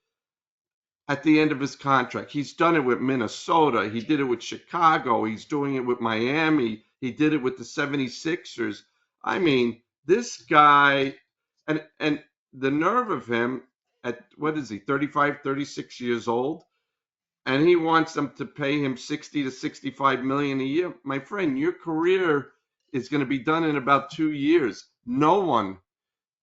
at the end of his contract. He's done it with Minnesota. He did it with Chicago. He's doing it with Miami. He did it with the 76ers. I mean, this guy, and the nerve of him at, what is he, 35, 36 years old? And he wants them to pay him 60 to 65 million a year. My friend, your career is going to be done in about 2 years. No one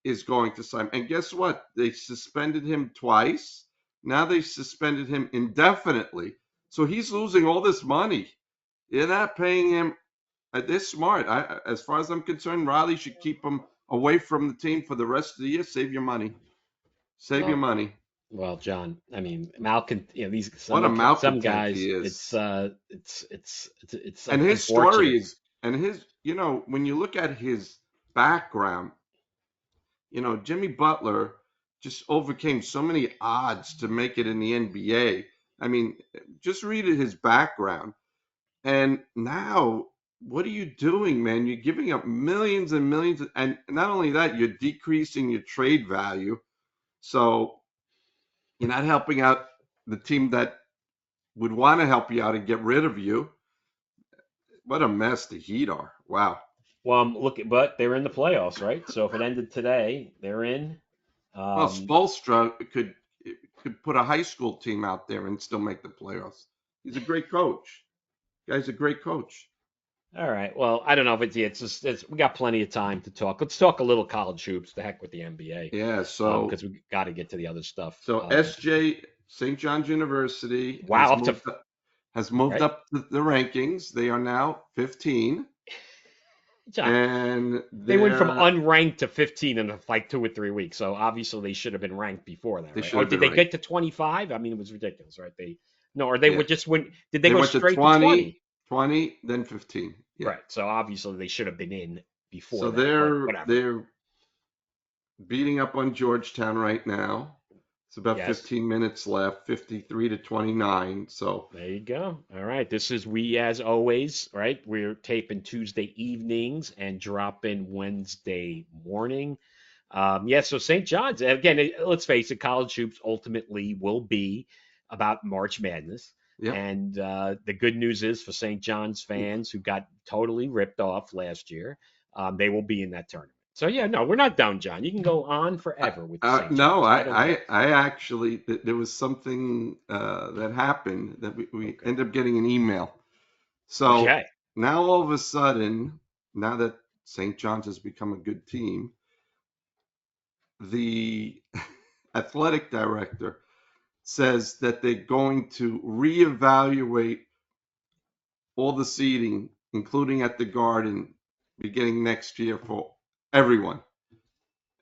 is going to sign. And guess what? They suspended him twice. Now they suspended him indefinitely. So he's losing all this money. They're not paying him. They're smart. As far as I'm concerned, Riley should keep him away from the team for the rest of the year. Save your money. Save your Well, money. well, John. I mean, Malcolm. These What a some malcontent guys. he It's is. it's And his story unfortunate. is, and his, when you look at his background, Jimmy Butler just overcame so many odds to make it in the NBA. I mean, just read his background. And now, what are you doing, man? You're giving up millions and millions. And not only that, you're decreasing your trade value. So you're not helping out the team that would want to help you out and get rid of you. What a mess the Heat are. Wow. Well, look, but they're in the playoffs, right? So if it ended today, they're in. Well, Um, Spoelstra could put a high school team out there and still make the playoffs. He's a great coach. Guy's a great coach. all right. Well, I don't know if it's just we got plenty of time to talk. Let's talk a little college hoops. The heck with the NBA, Yeah. because we got to get to the other stuff. So SJ St. John's University Wow, up to has moved right, up the rankings. They are now 15, John. and They went from they're unranked to 15 in like 2 or 3 weeks. So obviously they should have been ranked before that, they right? should Or have did been they ranked. get to 25? I mean, it was ridiculous, right? Or they Yeah. would just went. Did they They go went to straight to 20, 20? 20, then 15. Yeah. Right. So obviously they should have been in before So that, but they're whatever. they're beating up on Georgetown right now. It's about Yes. 15 minutes left, 53-29. So, There you go. All right. This is we as always, right? We're taping Tuesday evenings and dropping Wednesday morning. Yeah, so St. John's, again, let's face it, college hoops ultimately will be about March Madness. yep. And the good news is for St. John's fans who got totally ripped off last year, they will be in that tournament. So, yeah, no, we're not done, John. You can go on forever with the St. No, John's. I don't care. I actually, there was something that happened that we Okay. ended up getting an email. So Okay. now all of a sudden, now that St. John's has become a good team, the athletic director says that they're going to reevaluate all the seating, including at the Garden, beginning next year for everyone.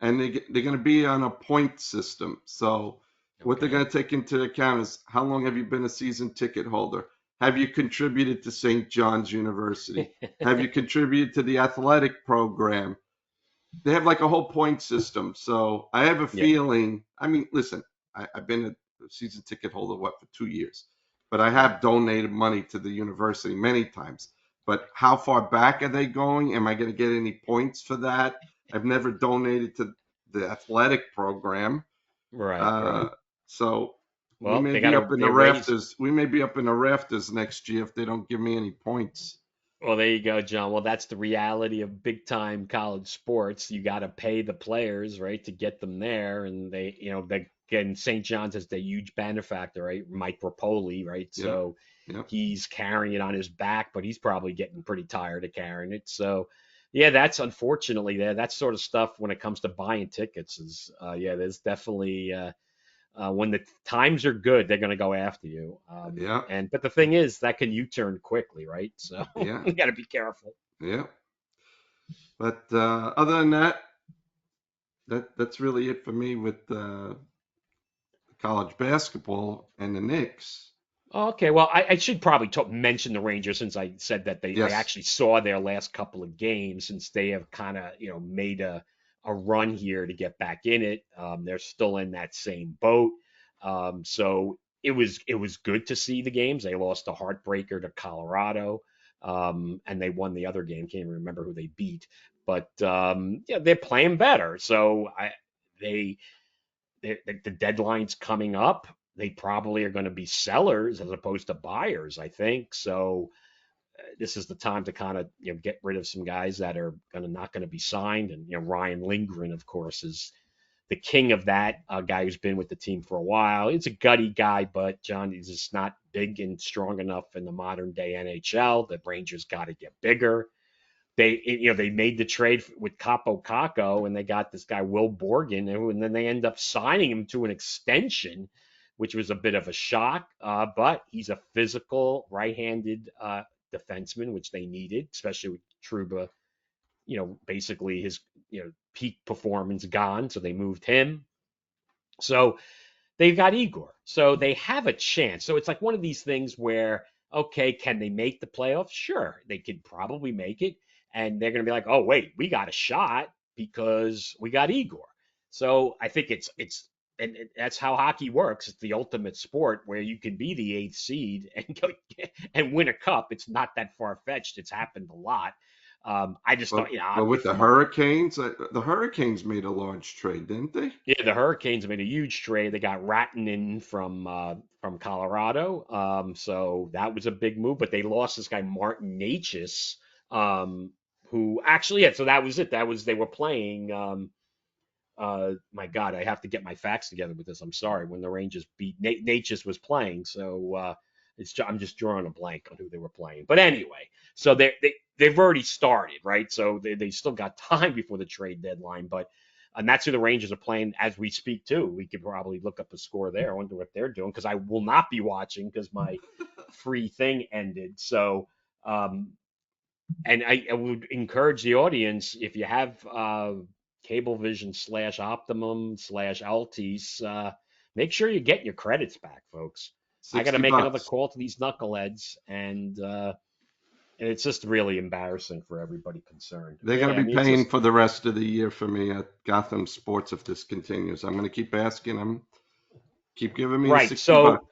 And they're going to be on a point system. So what they're Okay. going to take into account is how long have you been a season ticket holder? Have you contributed to St. John's University? Have you contributed to the athletic program? They have like a whole point system. So I have a Yeah. feeling. I mean, listen, I've been a season ticket holder what for 2 years, but I Right. have donated money to the university many times. But how far back are they going? Am I going to get any points for that? I've never donated to the athletic program, Right. Right. uh, so we Well, may they be got up to in the they raise. rafters. We may be up in the rafters next year if they don't give me any points. Well, there you go, John. Well, that's the reality of big time college sports. You got to pay the players, right, to get them there. And again, St. John's is the huge benefactor, right? Mike Rapoli, right? Yeah, So yeah, he's carrying it on his back, but he's probably getting pretty tired of carrying it. So, yeah, that's unfortunately there. That sort of stuff when it comes to buying tickets is, yeah, there's definitely, when the times are good, they're going to go after you. yeah, But the thing is, that can U-turn quickly, right? So yeah, you got to be careful. yeah. But other than that, that's really it for me with college basketball and the Knicks. Okay, well, I should probably mention the Rangers since I said that I Yes. actually saw their last couple of games since they have kind of made a run here to get back in it. They're still in that same boat. So it was good to see the games. They lost a heartbreaker to Colorado, and they won the other game. Can't even remember who they beat, but yeah, they're playing better. So they the deadline's coming up. They probably are going to be sellers as opposed to buyers, I think. So this is the time to kind of get rid of some guys that are not going to be signed. And Ryan Lindgren, of course, is the king of that, a guy who's been with the team for a while. He's a gutty guy, but John is just not big and strong enough in the modern day NHL. The Rangers got to get bigger. They made the trade with Capo Caco and they got this guy Will Borgen and then they end up signing him to an extension, which was a bit of a shock. But he's a physical right-handed defenseman, which they needed, especially with Truba. Basically his peak performance gone, so they moved him. So they've got Igor. So they have a chance. So it's like one of these things where, okay, can they make the playoffs? Sure, they could probably make it. And they're going to be like, oh, wait, we got a shot because we got Igor. So I think and that's how hockey works. It's the ultimate sport where you can be the eighth seed and go and win a cup. It's not that far fetched. It's happened a lot. I just But thought, with the from a Hurricanes, the Hurricanes made a large trade, didn't they? Yeah, the Hurricanes made a huge trade. They got Rattanen from Colorado, so that was a big move. But they lost this guy Martin Necas, who actually, yeah. So that was it. That was they were playing. My God, I have to get my facts together with this. I'm sorry. When the Rangers beat Necas was playing, so I'm just drawing a blank on who they were playing. But anyway, so they've already started, right? So they still got time before the trade deadline, but. And that's who the Rangers are playing as we speak too. We could probably look up the score there. I wonder what they're doing because I will not be watching because my free thing ended. So, um, and I would encourage the audience if you have Cablevision / Optimum / Altis, make sure you get your credits back, folks. I got to Sixty make another bucks. call to these knuckleheads and And it's just really embarrassing for everybody concerned. They're going Yeah, to I be mean, it's paying just for the rest of the year for me at Gotham Sports if this continues. I'm going to keep asking them, keep giving me the right. 60 bucks.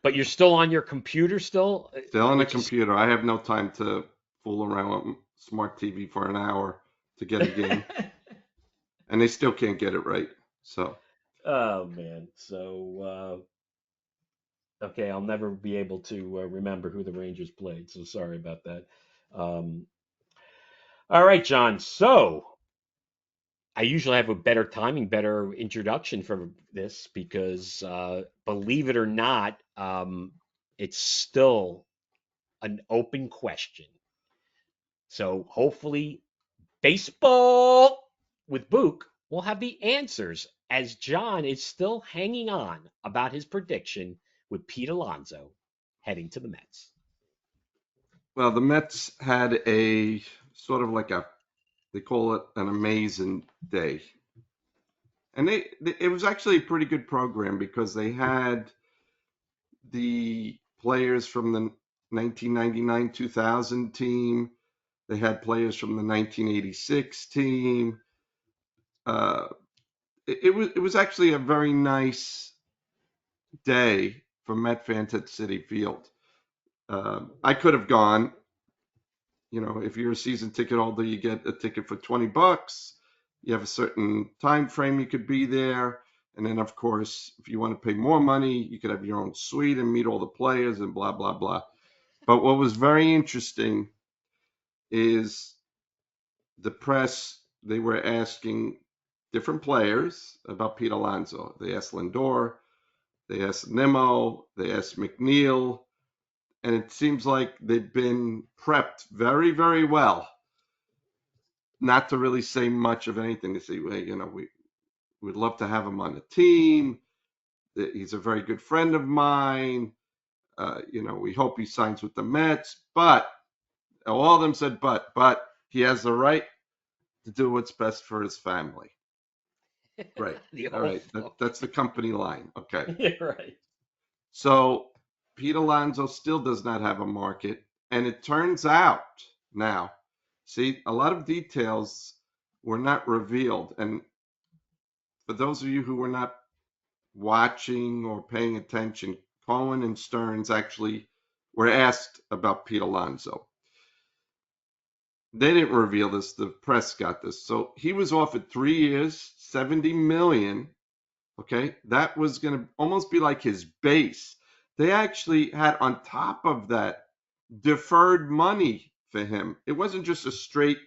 But you're still on your computer still, Still on the which is computer. I have no time to fool around with smart TV for an hour to get a game, and they still can't get it right. So, oh man. Okay, I'll never be able to remember who the Rangers played. So sorry about that. Um, all right, John. So I usually have a better timing, better introduction for this because, believe it or not, it's still an open question. So hopefully, baseball with Book will have the answers as John is still hanging on about his prediction with Pete Alonso heading to the Mets. well, the Mets had a sort of like they call it an amazing day. And it was actually a pretty good program because they had the players from the 1999-2000 team. They had players from the 1986 team. Uh, it was actually a very nice day for Met fans at Citi Field. I could have gone. You know, if you're a season ticket holder, you get a ticket for 20 bucks. You have a certain time frame you could be there. And then, of course, if you want to pay more money, you could have your own suite and meet all the players and blah, blah, blah. But what was very interesting is the press, they were asking different players about Pete Alonso. They asked Lindor, they asked Nimmo, they asked McNeil, and it seems like they've been prepped very, very well not to really say much of anything. To say, well, you know, we'd love to have him on the team. He's a very good friend of mine. You know, we hope he signs with the Mets. But all of them said, but he has the right to do what's best for his family. Right. The All whole right. flow. That's the company line. Okay. Yeah, right. So Pete Alonso still does not have a market. And it turns out now, see, a lot of details were not revealed. And for those of you who were not watching or paying attention, Cohen and Stearns actually were asked about Pete Alonso. They didn't reveal this. The press got this. So he was offered 3 years, 70 million. Okay. That was going to almost be like his base. They actually had on top of that deferred money for him. It wasn't just a straight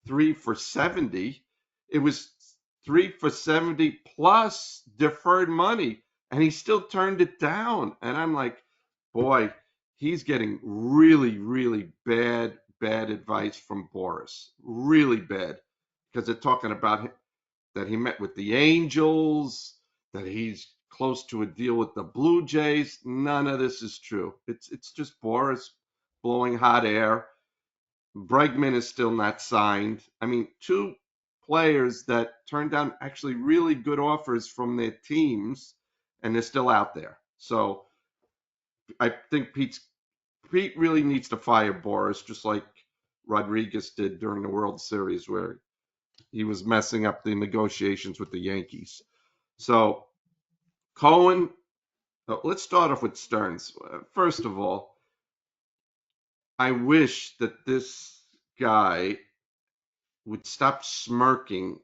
3 for 70. It was 3 for 70 plus deferred money. And he still turned it down. And I'm like, boy, he's getting really, really bad advice from Boris. Really bad. Because they're talking about that he met with the Angels, that he's close to a deal with the Blue Jays. None of this is true. It's just Boris blowing hot air. Bregman is still not signed. I mean, two players that turned down actually really good offers from their teams, and they're still out there. So I think Pete really needs to fire Boris, just like Rodriguez did during the World Series, where he was messing up the negotiations with the Yankees. So Cohen, let's start off with Stearns. First of all, I wish that this guy would stop smirking.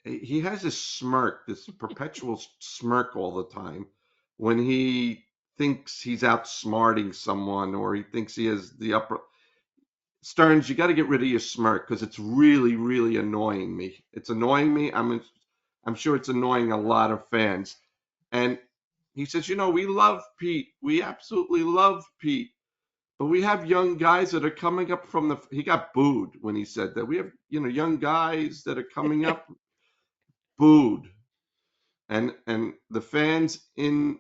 He has this smirk, this perpetual smirk all the time when he thinks he's outsmarting someone or he thinks he has the upper. Stearns, you got to get rid of your smirk because it's really, really annoying me. It's annoying me. I'm sure it's annoying a lot of fans. And he says, you know, we love Pete. We absolutely love Pete. But we have young guys that are coming up from the. He got booed when he said that. We have, you know, young guys that are coming up, booed, and the fans in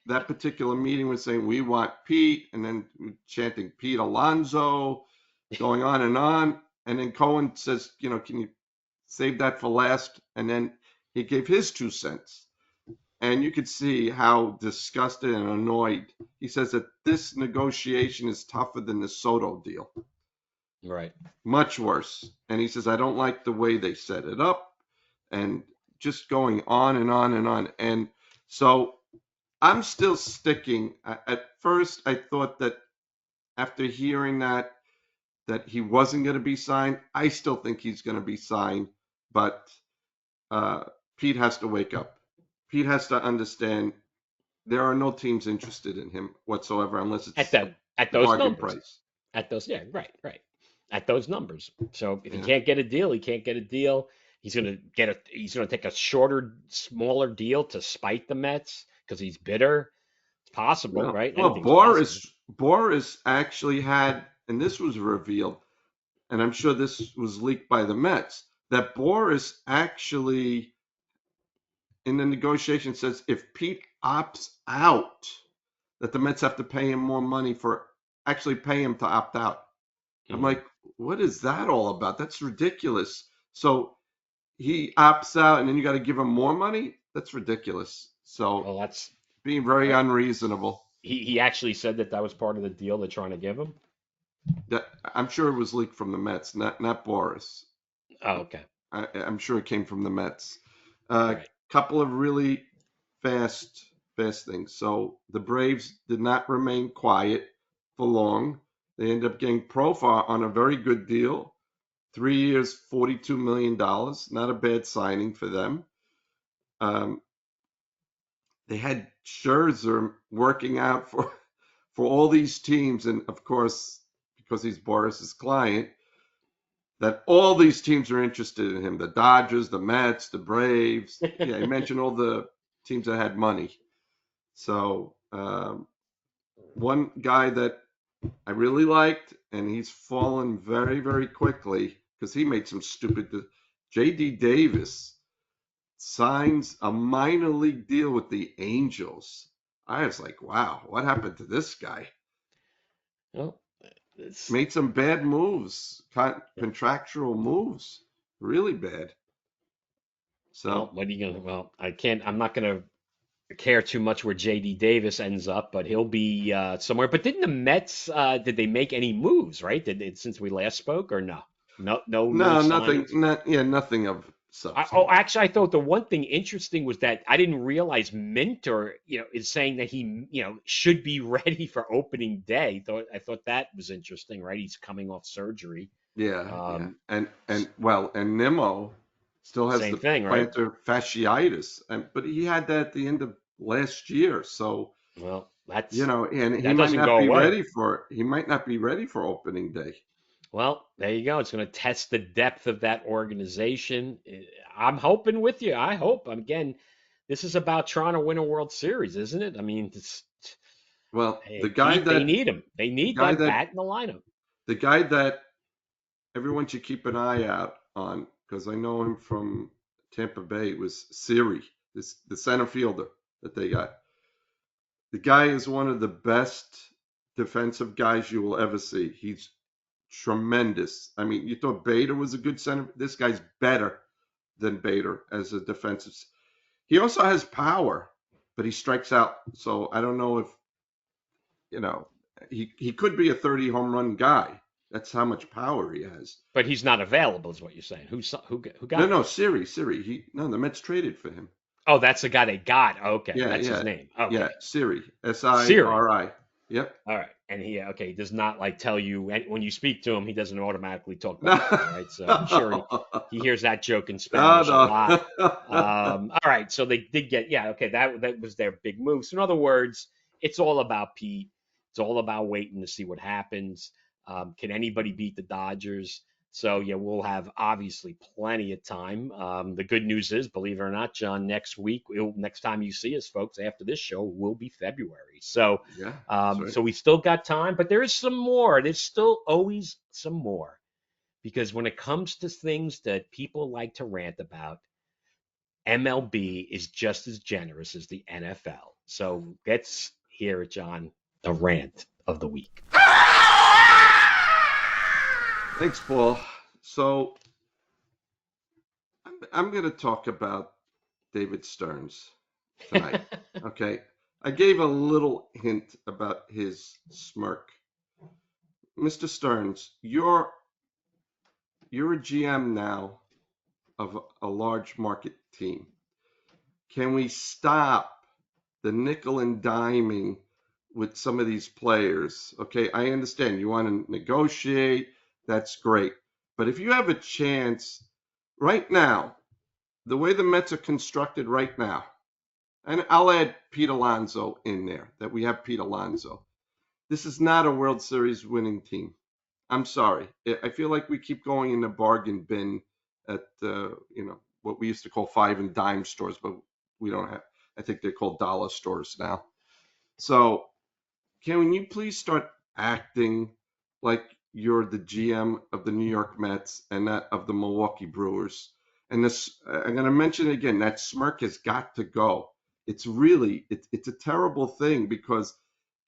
that particular meeting were saying we want Pete, and then chanting Pete Alonso, going on and on. And then Cohen says, you know, can you save that for last? And then he gave his 2 cents. And you could see how disgusted and annoyed. He says that this negotiation is tougher than the Soto deal. Right. much worse. And he says, I don't like the way they set it up, and just going on and on and on. And so I'm still sticking. At first, I thought that after hearing that he wasn't going to be signed. I still think he's going to be signed, but uh, Pete has to wake up. Pete has to understand there are no teams interested in him whatsoever unless At it's that at a those bargain numbers. price. At those, yeah, right, right. At those numbers. So if he Yeah. can't get a deal, he can't get a deal. He's gonna take a shorter, smaller deal to spite the Mets because he's bitter. It's possible, right? Well, Anything's possible. Boris actually had, and this was revealed, and I'm sure this was leaked by the Mets, that Boris actually in the negotiation says if Pete opts out, that the Mets have to pay him more money for actually pay him to opt out. I'm Hmm. like, what is that all about? That's ridiculous. So he opts out and then you got to give him more money? That's ridiculous. So Well, that's being very right. unreasonable. He actually said that that was part of the deal they're trying to give him. That I'm sure it was leaked from the Mets, not Boris. Oh, okay. I'm sure it came from the Mets. A Right. couple of really fast things. So the Braves did not remain quiet for long. They ended up getting Profar on a very good deal. 3 years, $42 million. Not a bad signing for them. Um, they had Scherzer working out for all these teams, and of course, because he's Boris's client, that all these teams are interested in him. The Dodgers, the Mets, the Braves. Yeah, he mentioned all the teams that had money. So one guy that I really liked, and he's fallen very quickly because he made some stupid. J.D. Davis signs a minor league deal with the Angels. I was like, wow, what happened to this guy? Well, it's Made some bad moves, contractual moves, really bad. well, So what are you gonna? Well, I can't. I'm not gonna care too much where JD Davis ends up, but he'll be somewhere. But didn't the Mets did they make any moves, right? Did it since we last spoke or no? No no, nothing, signings. nothing of Oh, substance. actually, I thought the one thing interesting was that I didn't realize Minter, is saying that he, should be ready for opening day. I thought that was interesting, right? He's coming off surgery. Yeah, Um, and Nimmo still has Same the thing, right? plantar fasciitis, but he had that at the end of last year, so Well, that's and he that might doesn't not go be away. ready for it. He might not be ready for opening day. Well, there you go. It's going to test the depth of that organization. I'm hoping with you. I hope. Again, this is about trying to win a World Series, isn't it? I mean, Well, hey, Pete, they need him. They the need guy that that bat in the lineup. the guy that everyone should keep an eye out on because I know him from Tampa Bay was Siri, the center fielder that they got. The guy is one of the best defensive guys you will ever see. He's tremendous. I mean, you thought Bader was a good center. This guy's better than Bader as a defensive. He also has power, but he strikes out. So I don't know if you know he could be a 30 home run guy. That's how much power he has. But he's not available, is what you're saying. Who No, got him? no, Siri. The Mets traded for him. Oh, that's the guy they got. Okay, Yeah, that's his yeah, name. yeah. Okay, Siri, Siri. Siri. Yep. All right, and okay, he does not like tell you when you speak to him, he doesn't automatically talk No, back to you, right? So I'm sure he hears that joke in no, Spanish a lot. no. All right, so they did get okay, that was their big move. So in other words, it's all about Pete. It's all about waiting to see what happens. Can anybody beat the Dodgers? So yeah, we'll have obviously plenty of time. The good news is, believe it or not, John, next time you see us, folks, after this show will be February. So Yeah, that's right. so we still got time, but there is some more. There's still always some more because when it comes to things that people like to rant about, MLB is just as generous as the NFL. So let's hear it, John, the rant of the week. Thanks, Paul. So I'm going to talk about David Stearns tonight. Okay. I gave a little hint about his smirk. Mr. Stearns, you're you're a GM now of a large market team. Can we stop the nickel and diming with some of these players? Okay, I understand you want to negotiate. That's great. But if you have a chance right now, the way the Mets are constructed right now, and I'll add Pete Alonso in there, that we have Pete Alonso. This is not a World Series winning team. I'm sorry. I feel like we keep going in the bargain bin at what we used to call five and dime stores, but we don't have. I think they're called dollar stores now. So, can you please start acting like you're the GM of the New York Mets and not of the Milwaukee Brewers? And this, I'm going to mention it again. That smirk has got to go. It's really, it's a terrible thing because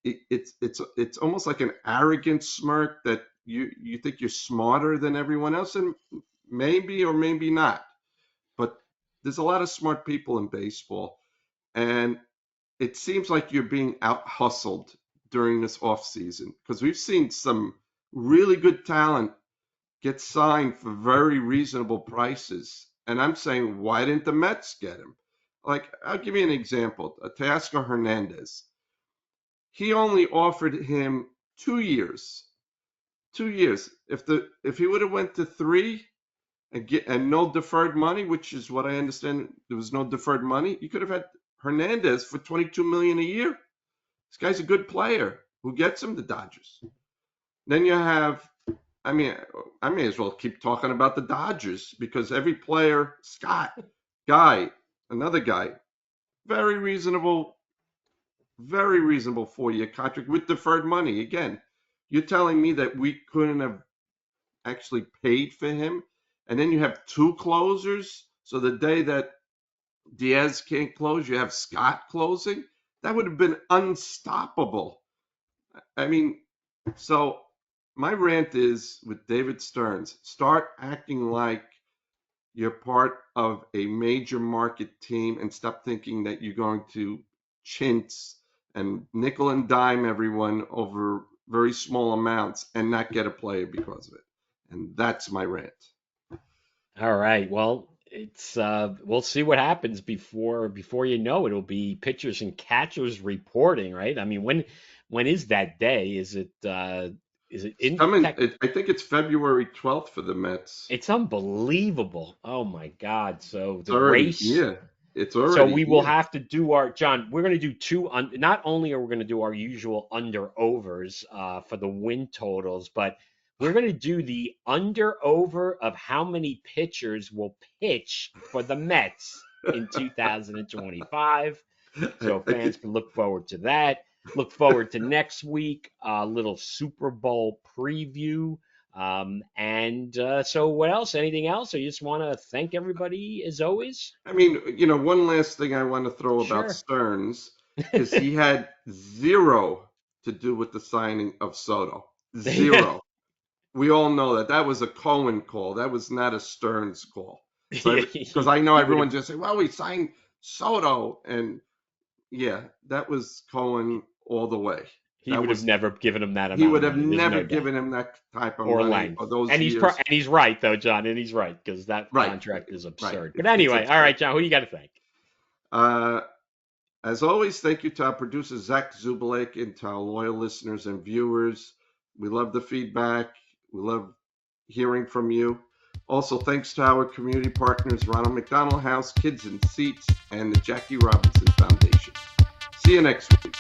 it's almost like an arrogant smirk that you think you're smarter than everyone else, and maybe or maybe not. But there's a lot of smart people in baseball, and it seems like you're being out hustled during this off season because we've seen some really good talent get signed for very reasonable prices. And I'm saying, why didn't the Mets get him? Like, I'll give you an example. Teoscar Hernandez. He only offered him 2 years. 2 years. If he would have went to 3 and no deferred money, which is what I understand, there was no deferred money, you could have had Hernandez for $22 million a year. This guy's a good player. Who gets him? The Dodgers. Then you have, I may as well keep talking about the Dodgers because every player, Scott, another guy, very reasonable 4-year contract with deferred money. Again, you're telling me that we couldn't have actually paid for him, and then you have 2 closers. So the day that Diaz can't close, you have Scott closing. That would have been unstoppable. I mean, so my rant is with David Stearns, start acting like you're part of a major market team and stop thinking that you're going to chintz and nickel and dime everyone over very small amounts and not get a player because of it. And that's my rant. All right. Well, it's we'll see what happens before you know it'll be pitchers and catchers reporting, right? I mean, when is that day? Is it in I think it's February 12th for the Mets. It's unbelievable. Oh my God. So It's the already, race. yeah, it's already. So we will here. have to do John, we're going to do 2 not only are we going to do our usual under overs for the win totals, but we're going to do the under over of how many pitchers will pitch for the Mets in 2025. So fans can look forward to that. Look forward to next week, a little Super Bowl preview. So what else? Anything else? Or you just want to thank everybody as always? I mean, one last thing I want to throw about Sure. Stearns is he had 0 to do with the signing of Soto. 0. We all know that was a Cohen call. That was not a Stearns call. Because I know everyone just say, well, we signed Soto. And yeah, that was Cohen all the way. He would have never given him that amount. He would have never given him that type of money length. for those and years. He's right, though, John. And he's right, because that contract is absurd. Right. But anyway, all right, John, who you got to thank? As always, thank you to our producer, Zach Zubulake, and to our loyal listeners and viewers. We love the feedback. We love hearing from you. Also, thanks to our community partners, Ronald McDonald House, Kids in Seats, and the Jackie Robinson Foundation. See you next week.